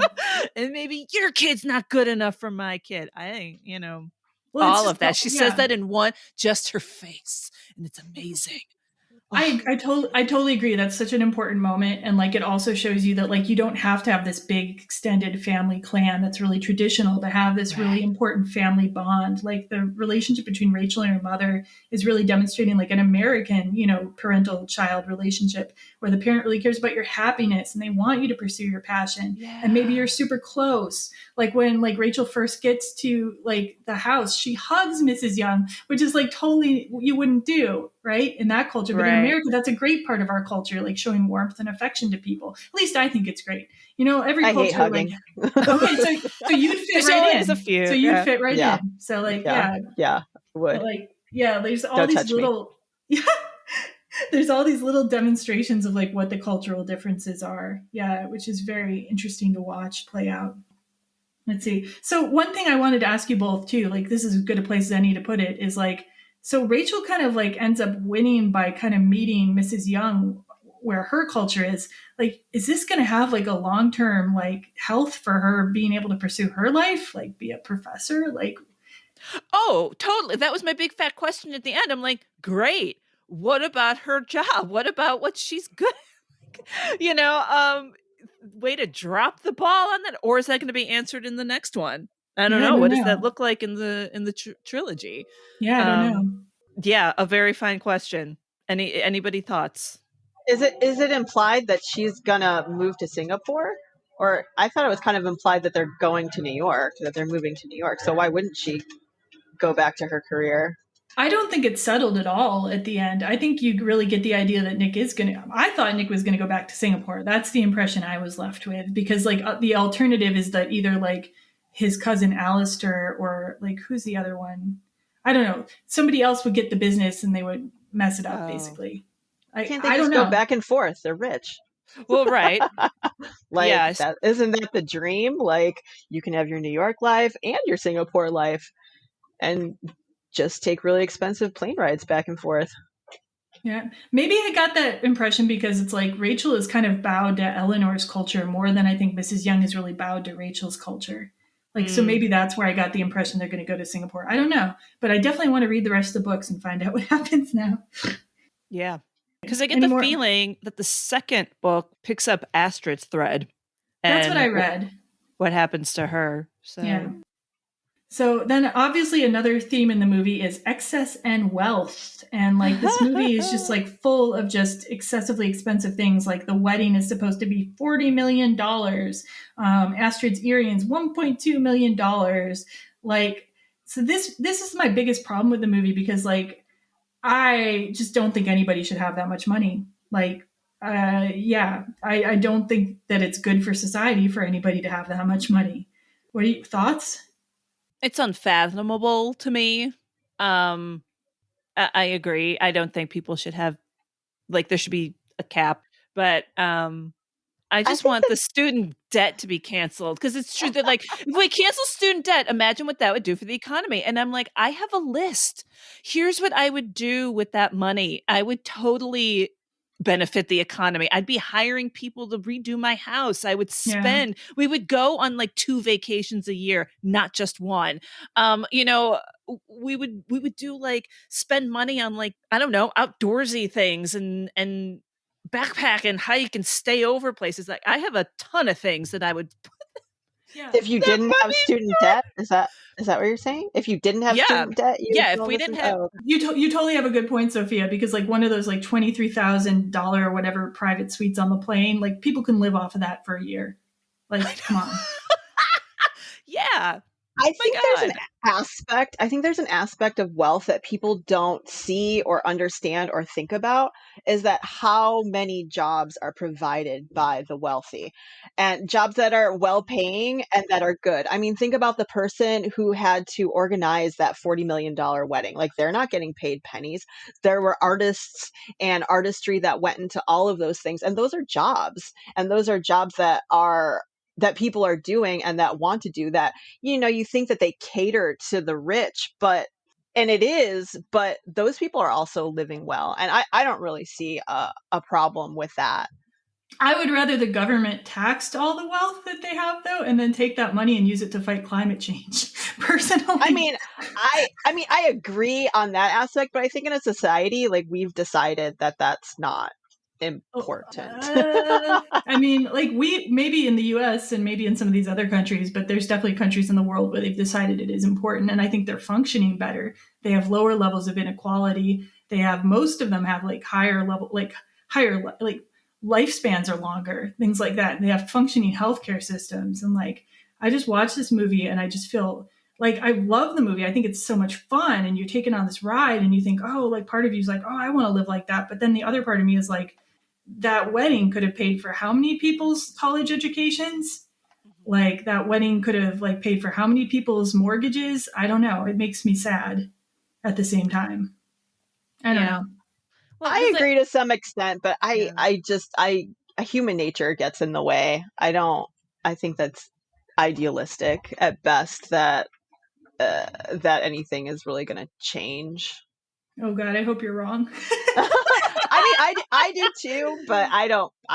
And maybe your kid's not good enough for my kid. I think, you know, all of that. She says that in one, just her face. And it's amazing. I totally agree. That's such an important moment. And like, it also shows you that like, you don't have to have this big extended family clan that's really traditional to have this really important family bond. Like the relationship between Rachel and her mother is really demonstrating like an American, you know, parental child relationship where the parent really cares about your happiness and they want you to pursue your passion. Yeah. And maybe you're super close. Like when like Rachel first gets to like the house, she hugs Mrs. Yeoh, which is like totally you wouldn't do, right? In that culture. But in America, that's a great part of our culture, like showing warmth and affection to people. At least I think it's great. You know, every culture. Hate hugging. Like, okay, so you'd fit right in. A few. So you'd fit right in. So like, yeah, would. But like, yeah, there's all these little, there's all these little demonstrations of like what the cultural differences are. Yeah, which is very interesting to watch play out. Let's see. So one thing I wanted to ask you both too, like this is as good a place as any to put it, is like, so Rachel kind of like ends up winning by kind of meeting Mrs. Yeoh where her culture is. Like, is this going to have like a long-term like health for her being able to pursue her life, like be a professor? Like, oh, totally. That was my big fat question at the end. I'm like, great. what about her job? What about what she's good? You know, way to drop the ball on that. Or is that going to be answered in the next one? I don't Yeah, I know. don't What does that know. look like in the trilogy? Yeah, I don't know. Yeah, a very fine question. Anybody thoughts? Is it implied that she's gonna move to Singapore? Or I thought it was kind of implied that they're going to New York, that they're moving to New York. So why wouldn't she go back to her career? I don't think it's settled at all at the end. I think you really get the idea that Nick is going to. I thought Nick was going to go back to Singapore. That's the impression I was left with because, like, the alternative is that either, like, his cousin Alistair or, like, who's the other one? I don't know. Somebody else would get the business and they would mess it up, basically. Can't they I just don't know. go back and forth? They're rich. Well, right. Like, Yeah. that isn't that the dream? Like, you can have your New York life and your Singapore life and just take really expensive plane rides back and forth. Yeah. Maybe I got that impression because it's like Rachel is kind of bowed to Eleanor's culture more than I think Mrs. Young is really bowed to Rachel's culture. Like, so maybe that's where I got the impression they're going to go to Singapore. I don't know, but I definitely want to read the rest of the books and find out what happens now. Yeah. Because I get the feeling that the second book picks up Astrid's thread. That's what I read. What happens to her. So. Yeah. So then obviously another theme in the movie is excess and wealth. And like this movie is just like full of just excessively expensive things. Like the wedding is supposed to be $40 million. Astrid's earrings, $1.2 million. Like, so this is my biggest problem with the movie because like, I just don't think anybody should have that much money. Like, I don't think that it's good for society for anybody to have that much money. What are your thoughts? It's unfathomable to me. I agree. I don't think people should have, like, there should be a cap, but I just want the student debt to be canceled because it's true that, like, if we cancel student debt, imagine what that would do for the economy. And I'm like, I have a list. Here's what I would do with that money. I would totally benefit the economy. I'd be hiring people to redo my house. I would spend, we would go on like 2 vacations a year, not just one. You know, we would do like spend money on like, I don't know, outdoorsy things and backpack and hike and stay over places. Like I have a ton of things that I would if you didn't have student debt, is that what you're saying? If you didn't have student debt, if we didn't have, you totally have a good point, Sophia. Because like one of those like $23,000 or whatever private suites on the plane, like people can live off of that for a year. Like, come on. Yeah. I think there's an aspect of wealth that people don't see or understand or think about is that how many jobs are provided by the wealthy and jobs that are well paying and that are good. I mean, think about the person who had to organize that $40 million wedding. Like they're not getting paid pennies. There were artists and artistry that went into all of those things. And those are jobs. And those are jobs that people are doing and that want to do that. You know, you think that they cater to the rich, and it is, but those people are also living well. And I don't really see a problem with that. I would rather the government taxed all the wealth that they have though, and then take that money and use it to fight climate change. Personally. I mean, I agree on that aspect, but I think in a society, like we've decided that that's not important. I mean, like we maybe in the US and maybe in some of these other countries, but there's definitely countries in the world where they've decided it is important. And I think they're functioning better. They have lower levels of inequality. They have, most of them have like higher lifespans are longer, things like that. And they have functioning healthcare systems. And like, I just watched this movie and I just feel like I love the movie. I think it's so much fun. And you're taken on this ride and you think, oh, like part of you is like, oh, I want to live like that. But then the other part of me is like, that wedding could have paid for how many people's college educations? Like that wedding could have like paid for how many people's mortgages? I don't know. It makes me sad at the same time. I don't know. Well, I agree to some extent, but human nature gets in the way. I think that's idealistic at best that anything is really going to change. Oh God, I hope you're wrong. I mean, I do too, but I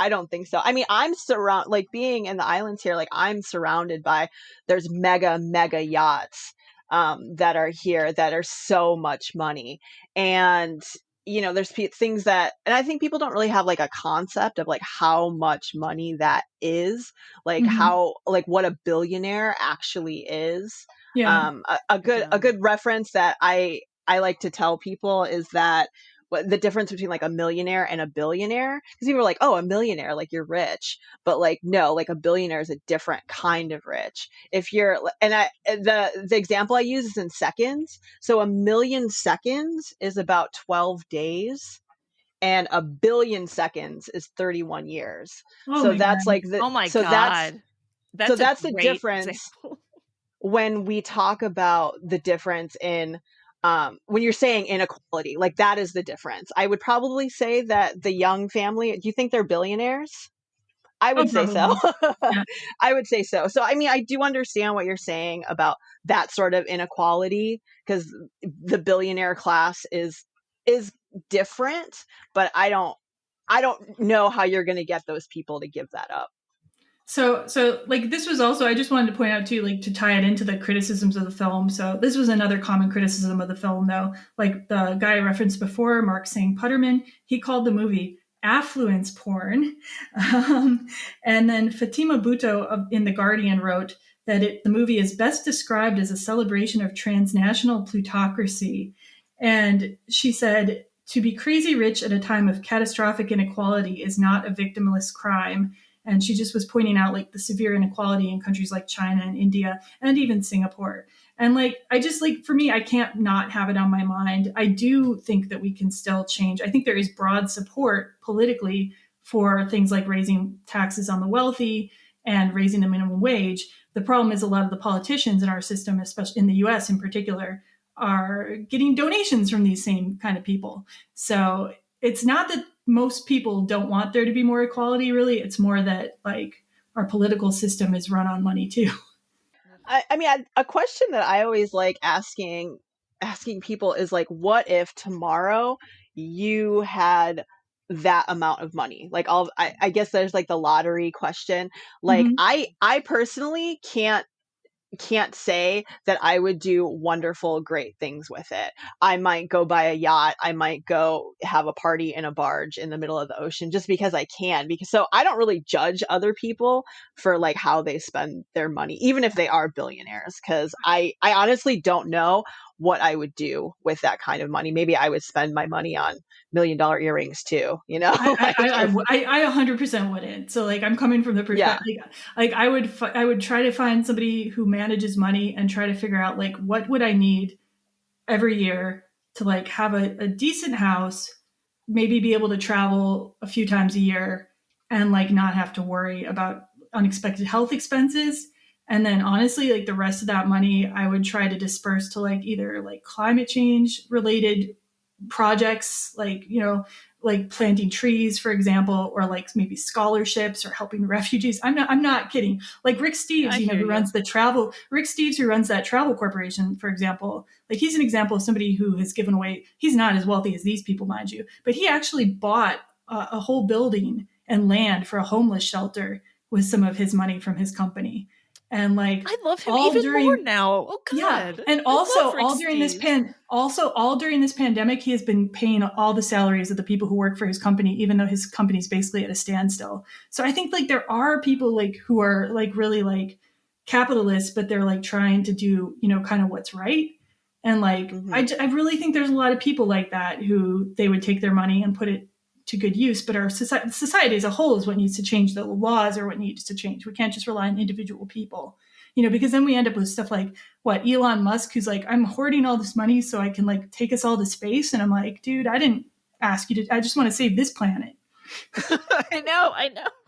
don't think so. I mean, I'm surrounded, like being in the islands here, like I'm surrounded by, there's mega yachts that are here that are so much money. And there's things that, and I think people don't really have like a concept of like how much money that is, like how, like what a billionaire actually is. Yeah. A good reference that I like to tell people is that what the difference between like a millionaire and a billionaire, because people are like, oh, a millionaire, like you're rich, but like no, like a billionaire is a different kind of rich. If you're, and the example I use is in seconds. So 1,000,000 seconds is about 12 days, and 1 billion seconds is 31 years. Oh So my God. that's like the Oh my so God. That's a that's the great difference example. when we talk about the difference in, when you're saying inequality, like that is the difference. I would probably say that the Young family, do you think they're billionaires? I Oh, would say so. probably. Yeah. I would say so. So, I mean, I do understand what you're saying about that sort of inequality, because the billionaire class is different, but I don't know how you're going to get those people to give that up. So like this was also, I just wanted to point out too, like to tie it into the criticisms of the film. So this was another common criticism of the film, though. Like the guy I referenced before, Mark Sang Putterman, he called the movie affluence porn. And then Fatima Bhutto in The Guardian wrote that the movie is best described as a celebration of transnational plutocracy. And she said, to be crazy rich at a time of catastrophic inequality is not a victimless crime. And she just was pointing out like the severe inequality in countries like China and India and even Singapore. And like, I just like, for me, I can't not have it on my mind. I do think that we can still change. I think there is broad support politically for things like raising taxes on the wealthy and raising the minimum wage. The problem is a lot of the politicians in our system, especially in the US in particular, are getting donations from these same kind of people. So it's not that most people don't want there to be more equality, really. It's more that like our political system is run on money too. I mean, a question that I always like asking people is like, what if tomorrow you had that amount of money? Like, I guess there's like the lottery question. Like, Mm-hmm. I personally can't say that I would do wonderful, great things with it. I might go buy a yacht. I might go have a party in a barge in the middle of the ocean just because I can. Because so I don't really judge other people for like how they spend their money, even if they are billionaires, because I honestly don't know what I would do with that kind of money. Maybe I would spend my money on $1,000,000 earrings too, you know? I 100% wouldn't. So like, I'm coming from the Yeah. perspective, like I would try to find somebody who manages money and try to figure out like, what would I need every year to like have a decent house, maybe be able to travel a few times a year and like not have to worry about unexpected health expenses. And then honestly, like the rest of that money, I would try to disperse to like either like climate change related projects, like, you know, like planting trees, for example, or like maybe scholarships or helping refugees. I'm not kidding. Like Rick Steves, I you know, hear who runs the travel, Rick Steves, who runs that travel corporation, for example, like he's an example of somebody who has given away, he's not as wealthy as these people, mind you, but he actually bought a whole building and land for a homeless shelter with some of his money from his company. And like I love him all even more during, now. Oh yeah, God. and I also love Rick Steves. all during this pandemic, he has been paying all the salaries of the people who work for his company, even though his company's basically at a standstill. So I think like there are people like who are like really like capitalists, but they're like trying to do, you know, kind of what's right. And like I really think there's a lot of people like that who they would take their money and put it to good use. But our society as a whole is what needs to change. The laws are what needs to change. We can't just rely on individual people, you know, because then we end up with stuff like what Elon Musk, who's like, I'm hoarding all this money so I can like take us all to space. And I'm like, dude, I didn't ask you to, I just want to save this planet. I know.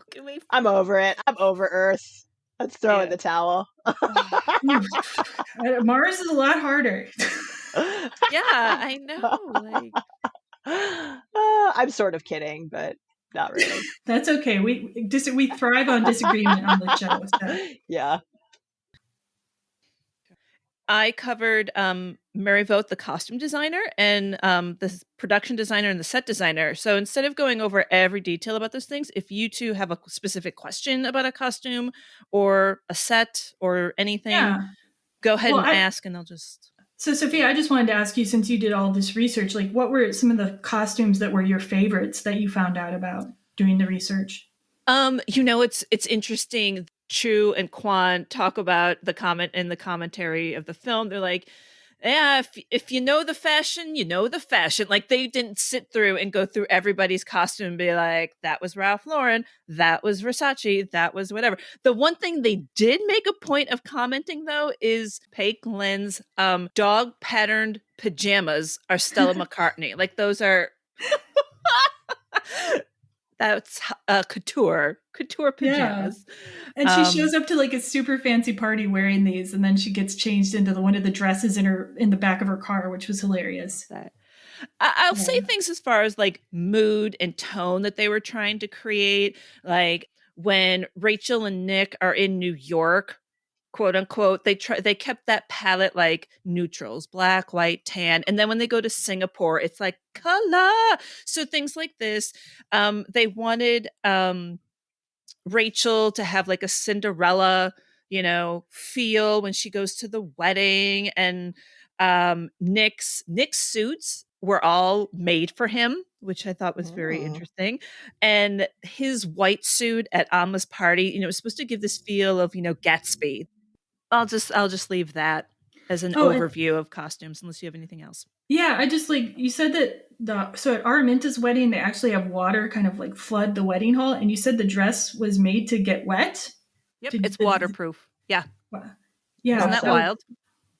Can we... I'm over it. I'm over Earth. Let's throw in the towel. Mars is a lot harder. Yeah, I know. Like, I'm sort of kidding, but not really. That's okay. We thrive on disagreement on the show. So. Yeah. I covered Mary Vogt, the costume designer, and the production designer and the set designer. So instead of going over every detail about those things, if you two have a specific question about a costume or a set or anything, go ahead and ask, and I'll just... So, Sophia, I just wanted to ask you, since you did all this research, like, what were some of the costumes that were your favorites that you found out about doing the research? It's interesting. Chu and Kwan talk about the comment in the commentary of the film. They're like, yeah, if you know the fashion, you know the fashion. Like, they didn't sit through and go through everybody's costume and be like, that was Ralph Lauren, that was Versace, that was whatever. The one thing they did make a point of commenting, though, is Paik Lynn's dog patterned pajamas are Stella McCartney. Like, those are that's couture pajamas. Yeah. And she shows up to like a super fancy party wearing these, and then she gets changed into one of the dresses in the back of her car, which was hilarious. I'll say things as far as like mood and tone that they were trying to create. Like when Rachel and Nick are in New York, quote unquote, they kept that palette like neutrals, black, white, tan. And then when they go to Singapore, it's like color. So things like this. They wanted Rachel to have like a Cinderella, feel when she goes to the wedding. And Nick's suits were all made for him, which I thought was very interesting. And his white suit at Amma's party, was supposed to give this feel of, Gatsby. I'll just leave that as an overview of costumes, unless you have anything else. Yeah, I just like, you said that so at Araminta's wedding, they actually have water kind of like flood the wedding hall, and you said the dress was made to get wet? Yep, it's waterproof. Yeah. Yeah. Isn't that wild?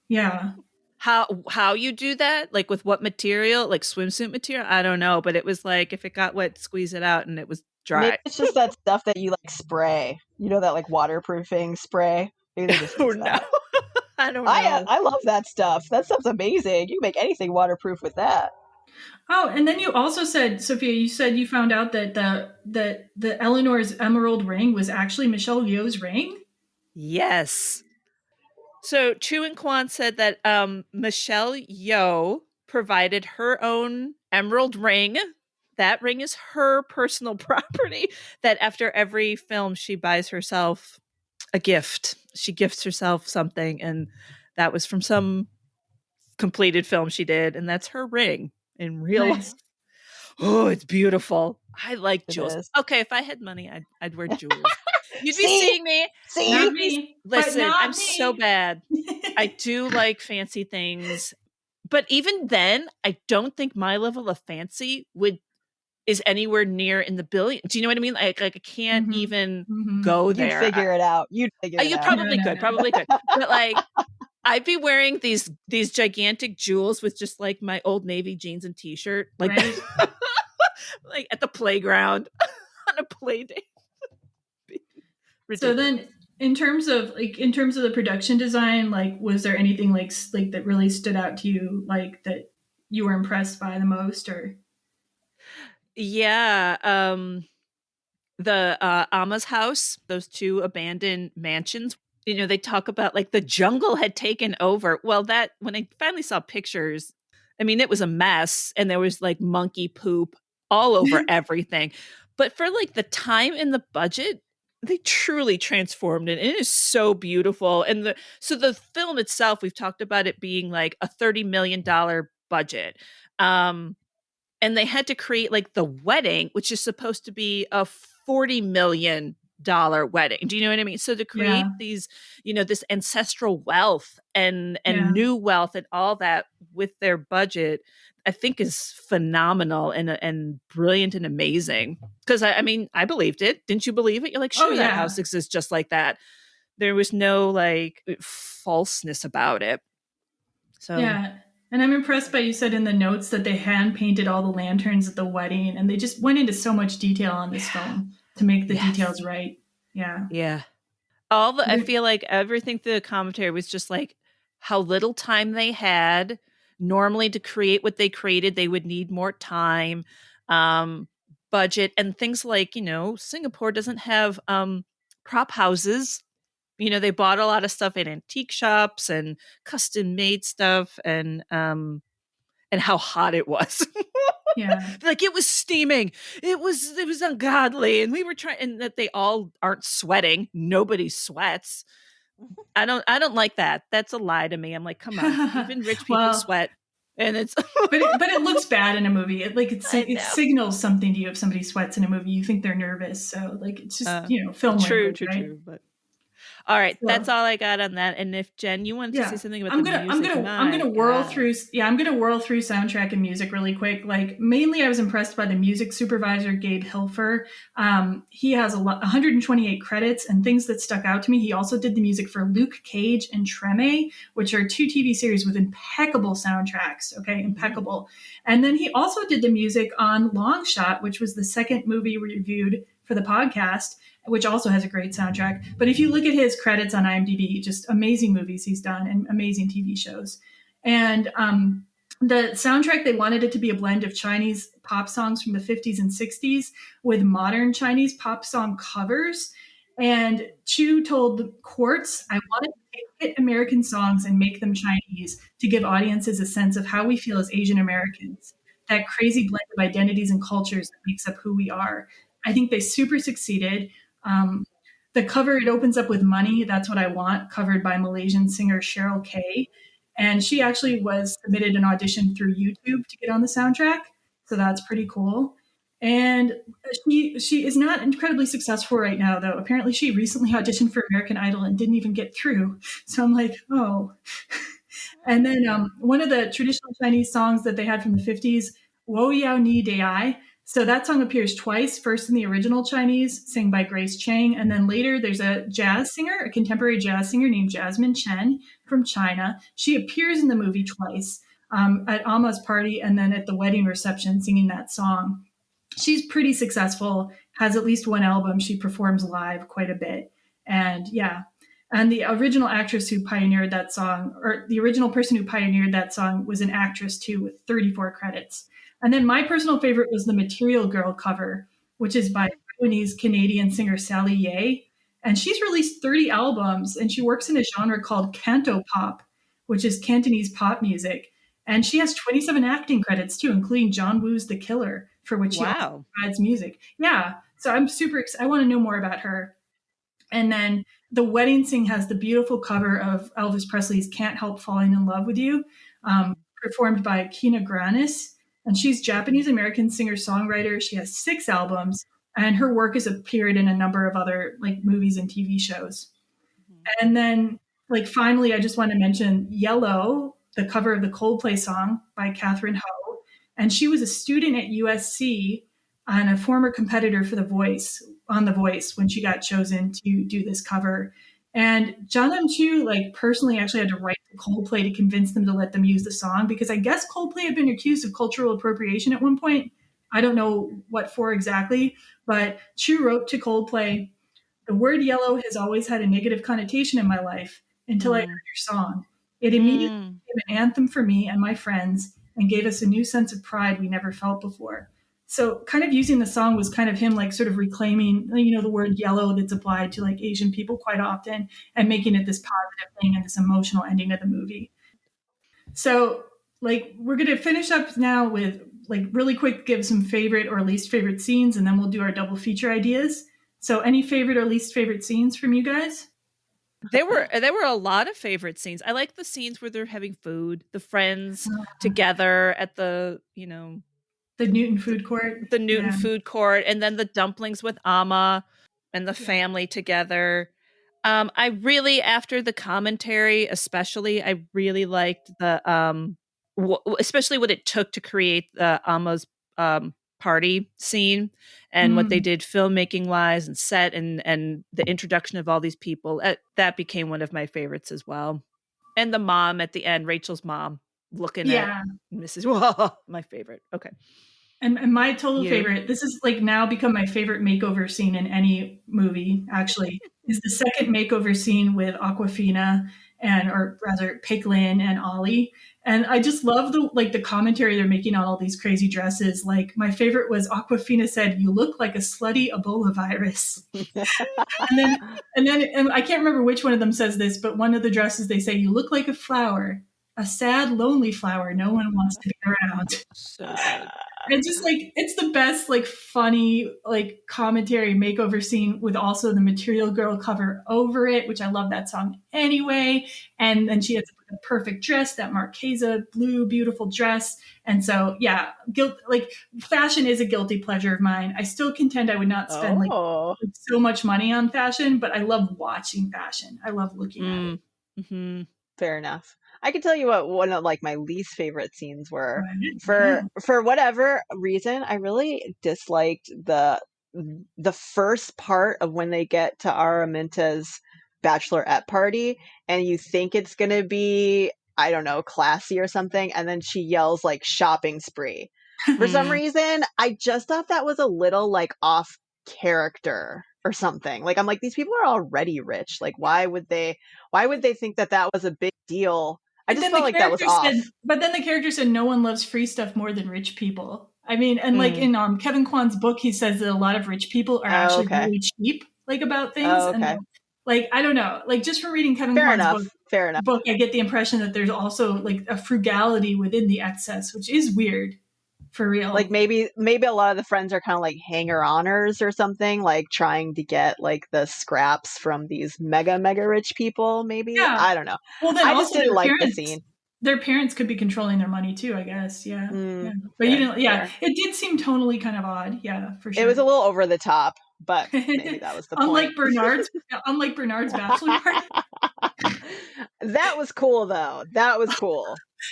Yeah. How you do that? Like with what material? Like swimsuit material? I don't know, but it was like if it got wet, squeeze it out and it was dry. Maybe it's just that stuff that you like spray. You know, that like waterproofing spray? Maybe they just Oh no. I don't know. I love that stuff. That stuff's amazing. You can make anything waterproof with that. Oh, and then you also said, Sophia, you found out that the Eleanor's emerald ring was actually Michelle Yeoh's ring? Yes. So Chu and Kwan said that Michelle Yeoh provided her own emerald ring. That ring is her personal property, that after every film she buys herself a gift. She gifts herself something, and that was from some completed film she did, and that's her ring in real life. Oh, it's beautiful. I like jewels. Okay, if I had money, I'd wear jewels. You'd be seeing me. Not me. Listen, I'm me. so bad. I do like fancy things, but even then, I don't think my level of fancy is anywhere near in the billion. Do you know what I mean? Like I can't even go there. You'd figure it out. You'd probably could. Probably could. But like, I'd be wearing these gigantic jewels with just like my Old Navy jeans and t-shirt, like, right? like at the playground on a play date. So then, in terms of the production design, like, was there anything like that really stood out to you, like that you were impressed by the most, or? Yeah, the Amma's house, those two abandoned mansions. They talk about like the jungle had taken over. Well, that when I finally saw pictures, I mean, it was a mess, and there was like monkey poop all over everything. But for like the time and the budget, they truly transformed it. It is so beautiful. And the film itself, we've talked about it being like a $30 million budget. And they had to create like the wedding, which is supposed to be a $40 million wedding. Do you know what I mean? So to create these, this ancestral wealth and new wealth and all that with their budget, I think is phenomenal and brilliant and amazing. Because I mean, I believed it. Didn't you believe it? You're like, sure, that house exists just like that. There was no like falseness about it. So yeah. And I'm impressed by, you said in the notes that they hand painted all the lanterns at the wedding, and they just went into so much detail on this film to make the details right. Yeah. Yeah. I feel like everything through the commentary was just like how little time they had. Normally to create what they created, they would need more time, budget, and things like, Singapore doesn't have prop houses. They bought a lot of stuff in antique shops and custom made stuff, and how hot it was. Yeah. Like it was steaming. It was ungodly. And we were trying, and that they all aren't sweating. Nobody sweats. I don't like that. That's a lie to me. I'm like, come on, even rich people Well, sweat, and it's but it looks bad in a movie. It know. signals something to you if somebody sweats in a movie. You think they're nervous, so like it's just film language, right? True. But all right, So, that's all I got on that. And if Jen, you wanted to say something about I'm the gonna music, I'm gonna whirl through soundtrack and music really quick. Like mainly, I was impressed by the music supervisor Gabe Hilfer. He has 128 credits, and things that stuck out to me. He also did the music for Luke Cage and Treme, which are 2 TV series with impeccable soundtracks. Okay, impeccable. And then he also did the music on Long Shot, which was the second movie we reviewed for the podcast, which also has a great soundtrack. But if you look at his credits on IMDb, just amazing movies he's done and amazing TV shows. And the soundtrack, they wanted it to be a blend of Chinese pop songs from the 50s and 60s with modern Chinese pop song covers. And Chu told the courts, I wanted to take hit American songs and make them Chinese to give audiences a sense of how we feel as Asian Americans, that crazy blend of identities and cultures that makes up who we are. I think they super succeeded. The cover, it opens up with Money, That's What I Want, covered by Malaysian singer Cheryl Kay. And she actually was submitted an audition through YouTube to get on the soundtrack. So that's pretty cool. And she is not incredibly successful right now, though. Apparently, she recently auditioned for American Idol and didn't even get through. So I'm like, oh. And then one of the traditional Chinese songs that they had from the 50s, Wo Yao Ni De Ai. So that song appears twice, first in the original Chinese, sung by Grace Chieng, and then later there's a jazz singer, a contemporary jazz singer named Jasmine Chen from China. She appears in the movie twice, at Amma's party and then at the wedding reception singing that song. She's pretty successful, has at least one album. She performs live quite a bit. And yeah. And the original actress who pioneered that song, or the original person who pioneered that song, was an actress too with 34 credits. And then my personal favorite was the Material Girl cover, which is by Taiwanese Canadian singer Sally Ye. And she's released 30 albums, and she works in a genre called Canto Pop, which is Cantonese pop music. And she has 27 acting credits too, including John Woo's The Killer, for which she also provides music. Yeah, so I'm super excited. I want to know more about her. And then The Wedding Sing has the beautiful cover of Elvis Presley's Can't Help Falling in Love with You, performed by Kina Granis. And she's Japanese-American singer-songwriter. She has 6 albums, and her work has appeared in a number of other like movies and TV shows. And then, like, finally, I just want to mention Yellow, the cover of the Coldplay song by Catherine Ho. And she was a student at USC and a former competitor for The Voice when she got chosen to do this cover. And John M. Chu, like, personally actually had to write to Coldplay to convince them to let them use the song, because I guess Coldplay had been accused of cultural appropriation at one point. I don't know what for exactly, but Chu wrote to Coldplay, the word yellow has always had a negative connotation in my life until I heard your song. It immediately became an anthem for me and my friends and gave us a new sense of pride we never felt before. So kind of using the song was kind of him like sort of reclaiming, the word yellow that's applied to like Asian people quite often and making it this positive thing and this emotional ending of the movie. So like we're going to finish up now with like really quick, give some favorite or least favorite scenes, and then we'll do our double feature ideas. So any favorite or least favorite scenes from you guys? There were a lot of favorite scenes. I like the scenes where they're having food, the friends together at the Newton food court. The Newton food court, and then the dumplings with Amma and the family together. I really, after the commentary, especially, I really liked the especially what it took to create the Amma's party scene and what they did filmmaking wise and set and the introduction of all these people. That became one of my favorites as well. And the mom at the end, Rachel's mom, looking at Mrs. Whoa, my favorite. Okay. And my total favorite, this is like now become my favorite makeover scene in any movie, actually, is the second makeover scene with Awkwafina or rather Peiklin and Ollie. And I just love the commentary they're making on all these crazy dresses. Like my favorite was Awkwafina said, "You look like a slutty Ebola virus." and then I can't remember which one of them says this, but one of the dresses they say, "You look like a flower." a sad, lonely flower no one wants to be around. So good. And just like it's the best, like funny, like commentary makeover scene with also the Material Girl cover over it, which I love that song anyway. And then she has a perfect dress, that Marchesa blue, beautiful dress. And so, yeah, like fashion is a guilty pleasure of mine. I still contend I would not spend like so much money on fashion, but I love watching fashion. I love looking at it. Mm-hmm. Fair enough. I can tell you what one of like my least favorite scenes were. Yeah. For whatever reason, I really disliked the first part of when they get to Araminta's bachelorette party, and you think it's gonna be, I don't know, classy or something, and then she yells like shopping spree. For some reason, I just thought that was a little like off character or something. Like I'm like, these people are already rich. Like why would they think that that was a big deal? I just felt like that was off. But then the character said no one loves free stuff more than rich people. I mean, and like in Kevin Kwan's book, he says that a lot of rich people are actually really cheap, like about things. And like, I don't know, like just from reading Kevin Kwan's book, I get the impression that there's also like a frugality within the excess, which is weird. For real. Like maybe a lot of the friends are kind of like hanger-oners or something, like trying to get like the scraps from these mega rich people, maybe. Yeah. I don't know. Well, then I just didn't like the scene. Their parents could be controlling their money too, I guess. Yeah. But you didn't, it did seem tonally kind of odd. Yeah, for sure. It was a little over the top, but maybe that was the unlike point. Unlike Bernard's bachelor party. That was cool though. That was cool.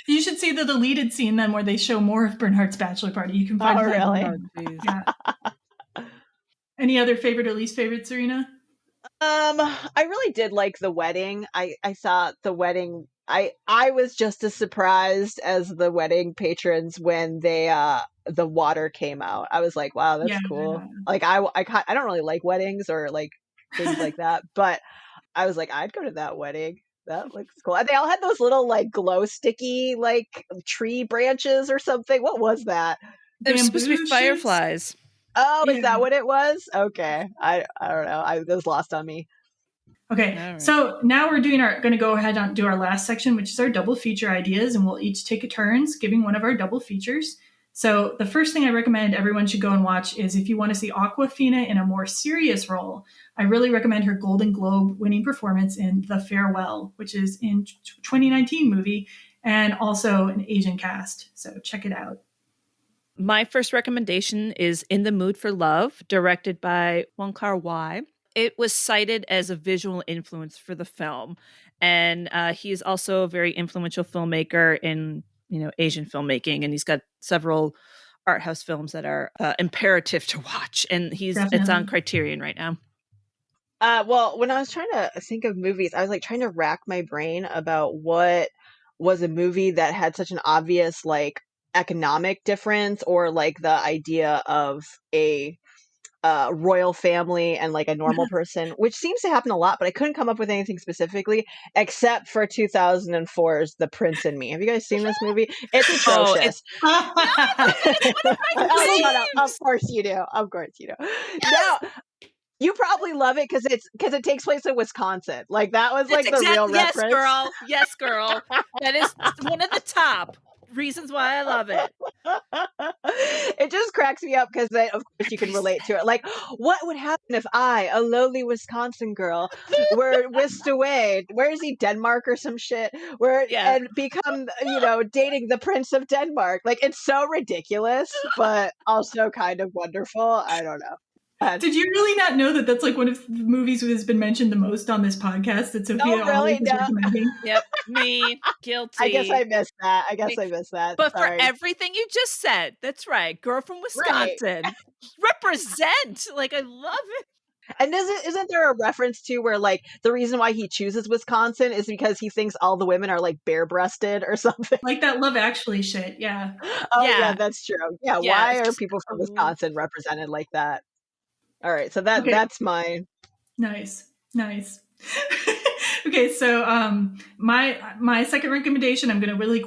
You should see the deleted scene then where they show more of Bernard's bachelor party. You can find really? Yeah. Any other favorite or least favorite, Serena? I really did like the wedding. I thought the wedding, I was just as surprised as the wedding patrons when they the water came out. I was like, wow, that's cool. Like I don't really like weddings or like things like that, but I was like, I'd go to that wedding. That looks cool. And they all had those little like glow sticky like tree branches or something. What was that? They're supposed to be fireflies. Oh, is that what it was? Okay. I don't know. It was lost on me. Okay. Right. So now we're going to go ahead and do our last section, which is our double feature ideas. And we'll each take a turns giving one of our double features. So the first thing I recommend everyone should go and watch is if you want to see Awkwafina in a more serious role, I really recommend her Golden Globe winning performance in The Farewell, which is in 2019 movie and also an Asian cast. So check it out. My first recommendation is In the Mood for Love, directed by Wong Kar-wai. It was cited as a visual influence for the film. And he's also a very influential filmmaker in Asian filmmaking, and he's got several art house films that are imperative to watch, and it's on Criterion right now. Well, when I was trying to think of movies, I was like trying to rack my brain about what was a movie that had such an obvious like economic difference or like the idea of a royal family and like a normal person, which seems to happen a lot, but I couldn't come up with anything specifically except for 2004's The Prince and Me. Have you guys seen this movie? It's atrocious. Of course you do. Of course you do. Yes! No. You probably love it because it takes place in Wisconsin. Like that was like the real reference. Yes, girl. That is one of the top reasons why I love it. It just cracks me up because of course you can relate to it. Like, what would happen if I, a lowly Wisconsin girl, were whisked away? Where is he, Denmark or some shit? And become, dating the Prince of Denmark? Like, it's so ridiculous, but also kind of wonderful. I don't know. Did you really not know that that's like one of the movies that has been mentioned the most on this podcast that Sophia always is recommending? Yep, me, guilty. I guess I missed that. But sorry. For everything you just said, that's right. Girl from Wisconsin. Right. Represent. Like, I love it. And isn't there a reference to where like the reason why he chooses Wisconsin is because he thinks all the women are like bare-breasted or something? Like that Love Actually shit, yeah. Oh yeah, that's true. Yeah, why are people from Wisconsin represented like that? All right, so that's mine. Nice. Okay, so my second recommendation, I'm going to really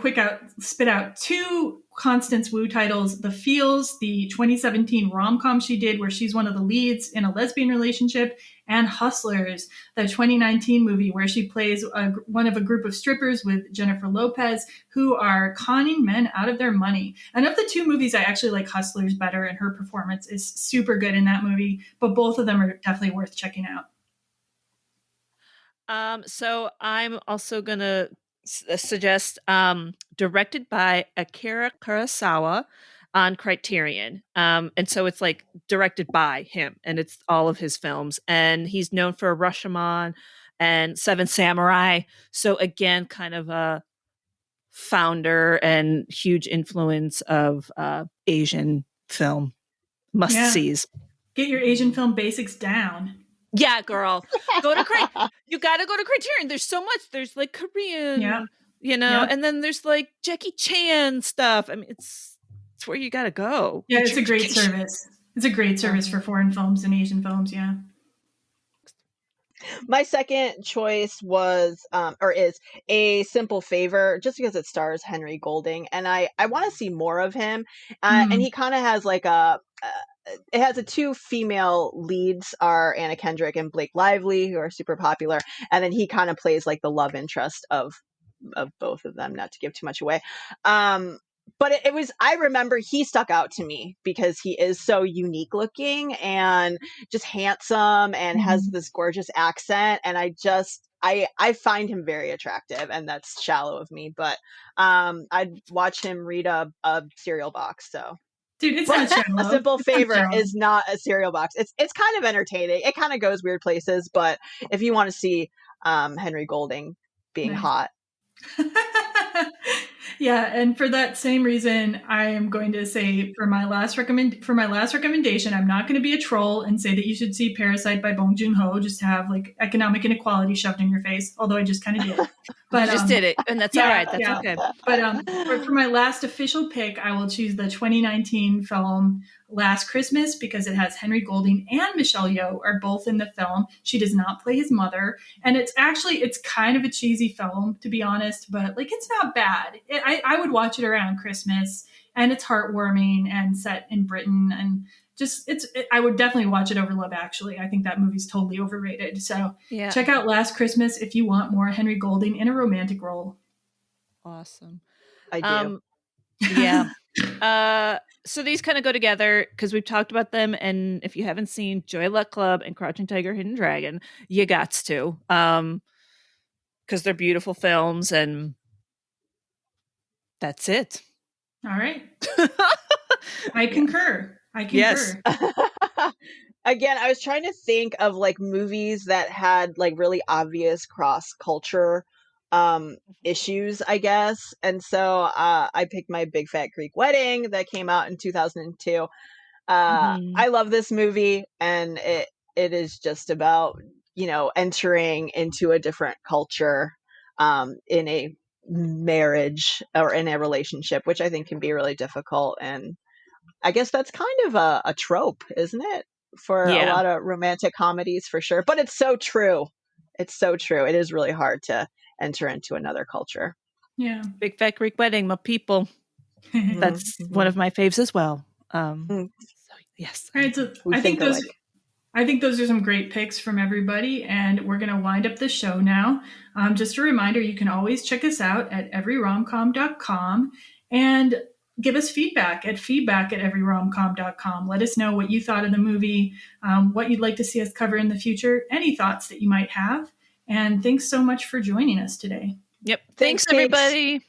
spit out two Constance Wu titles: The Feels, the 2017 rom-com she did where she's one of the leads in a lesbian relationship, and Hustlers, the 2019 movie where she plays one of a group of strippers with Jennifer Lopez who are conning men out of their money. And of the two movies, I actually like Hustlers better, and her performance is super good in that movie, but both of them are definitely worth checking out. So I'm also gonna suggest directed by Akira Kurosawa on Criterion. And so it's like directed by him, and it's all of his films. And he's known for Rashomon and Seven Samurai. So again, kind of a founder and huge influence of Asian film must-sees. Get your Asian film basics down. Yeah, girl. Go to you gotta go to Criterion. There's so much. There's like Korean, and then there's like Jackie Chan stuff. I mean, it's where you gotta go. Yeah, it's a great service. It's a great service for foreign films and Asian films, yeah. My second choice was is A Simple Favor, just because it stars Henry Golding, and I want to see more of him. And he kind of has like it has two female leads are Anna Kendrick and Blake Lively, who are super popular, and then he kind of plays like the love interest of both of them, not to give too much away. But it was, I remember he stuck out to me because he is so unique looking and just handsome and has this gorgeous accent. And I find him very attractive, and that's shallow of me, but I'd watch him read a cereal box. So dude, it's not shallow. A Simple Favor is not a cereal box. It's kind of entertaining. It kind of goes weird places, but if you want to see Henry Golding being hot. Yeah, and for that same reason, I am going to say for my last recommendation, I'm not going to be a troll and say that you should see Parasite by Bong Joon-ho just to have like economic inequality shoved in your face, although I just kind of did. But you just did it, and that's all right. That's okay. But for my last official pick, I will choose the 2019 film Last Christmas because it has Henry Golding and Michelle Yeoh are both in the film. She does not play his mother, and it's kind of a cheesy film, to be honest, but like it's not bad. I would watch it around Christmas, and it's heartwarming and set in Britain, and just I would definitely watch it over Love Actually. I think that movie's totally overrated. So check out Last Christmas if you want more Henry Golding in a romantic role. Awesome. I do. Yeah. So these kind of go together because we've talked about them, and if you haven't seen Joy Luck Club and Crouching Tiger, Hidden Dragon, you gots to, because they're beautiful films, and that's it. All right. I concur. Yes. Again, I was trying to think of like movies that had like really obvious cross culture issues, I guess. And so I picked My Big Fat Greek Wedding that came out in 2002. I love this movie, and it is just about, entering into a different culture in a marriage or in a relationship, which I think can be really difficult. And I guess that's kind of a trope, isn't it? For a lot of romantic comedies, for sure. But it's so true. It's so true. It is really hard to enter into another culture. Yeah. Big Fat Greek Wedding, my people. That's one of my faves as well. So, yes. All right, so I think those are some great picks from everybody, and we're going to wind up the show now. Just a reminder, you can always check us out at everyromcom.com and give us feedback at everyromcom.com. Let us know what you thought of the movie, what you'd like to see us cover in the future, any thoughts that you might have. And thanks so much for joining us today. Yep. Thanks everybody.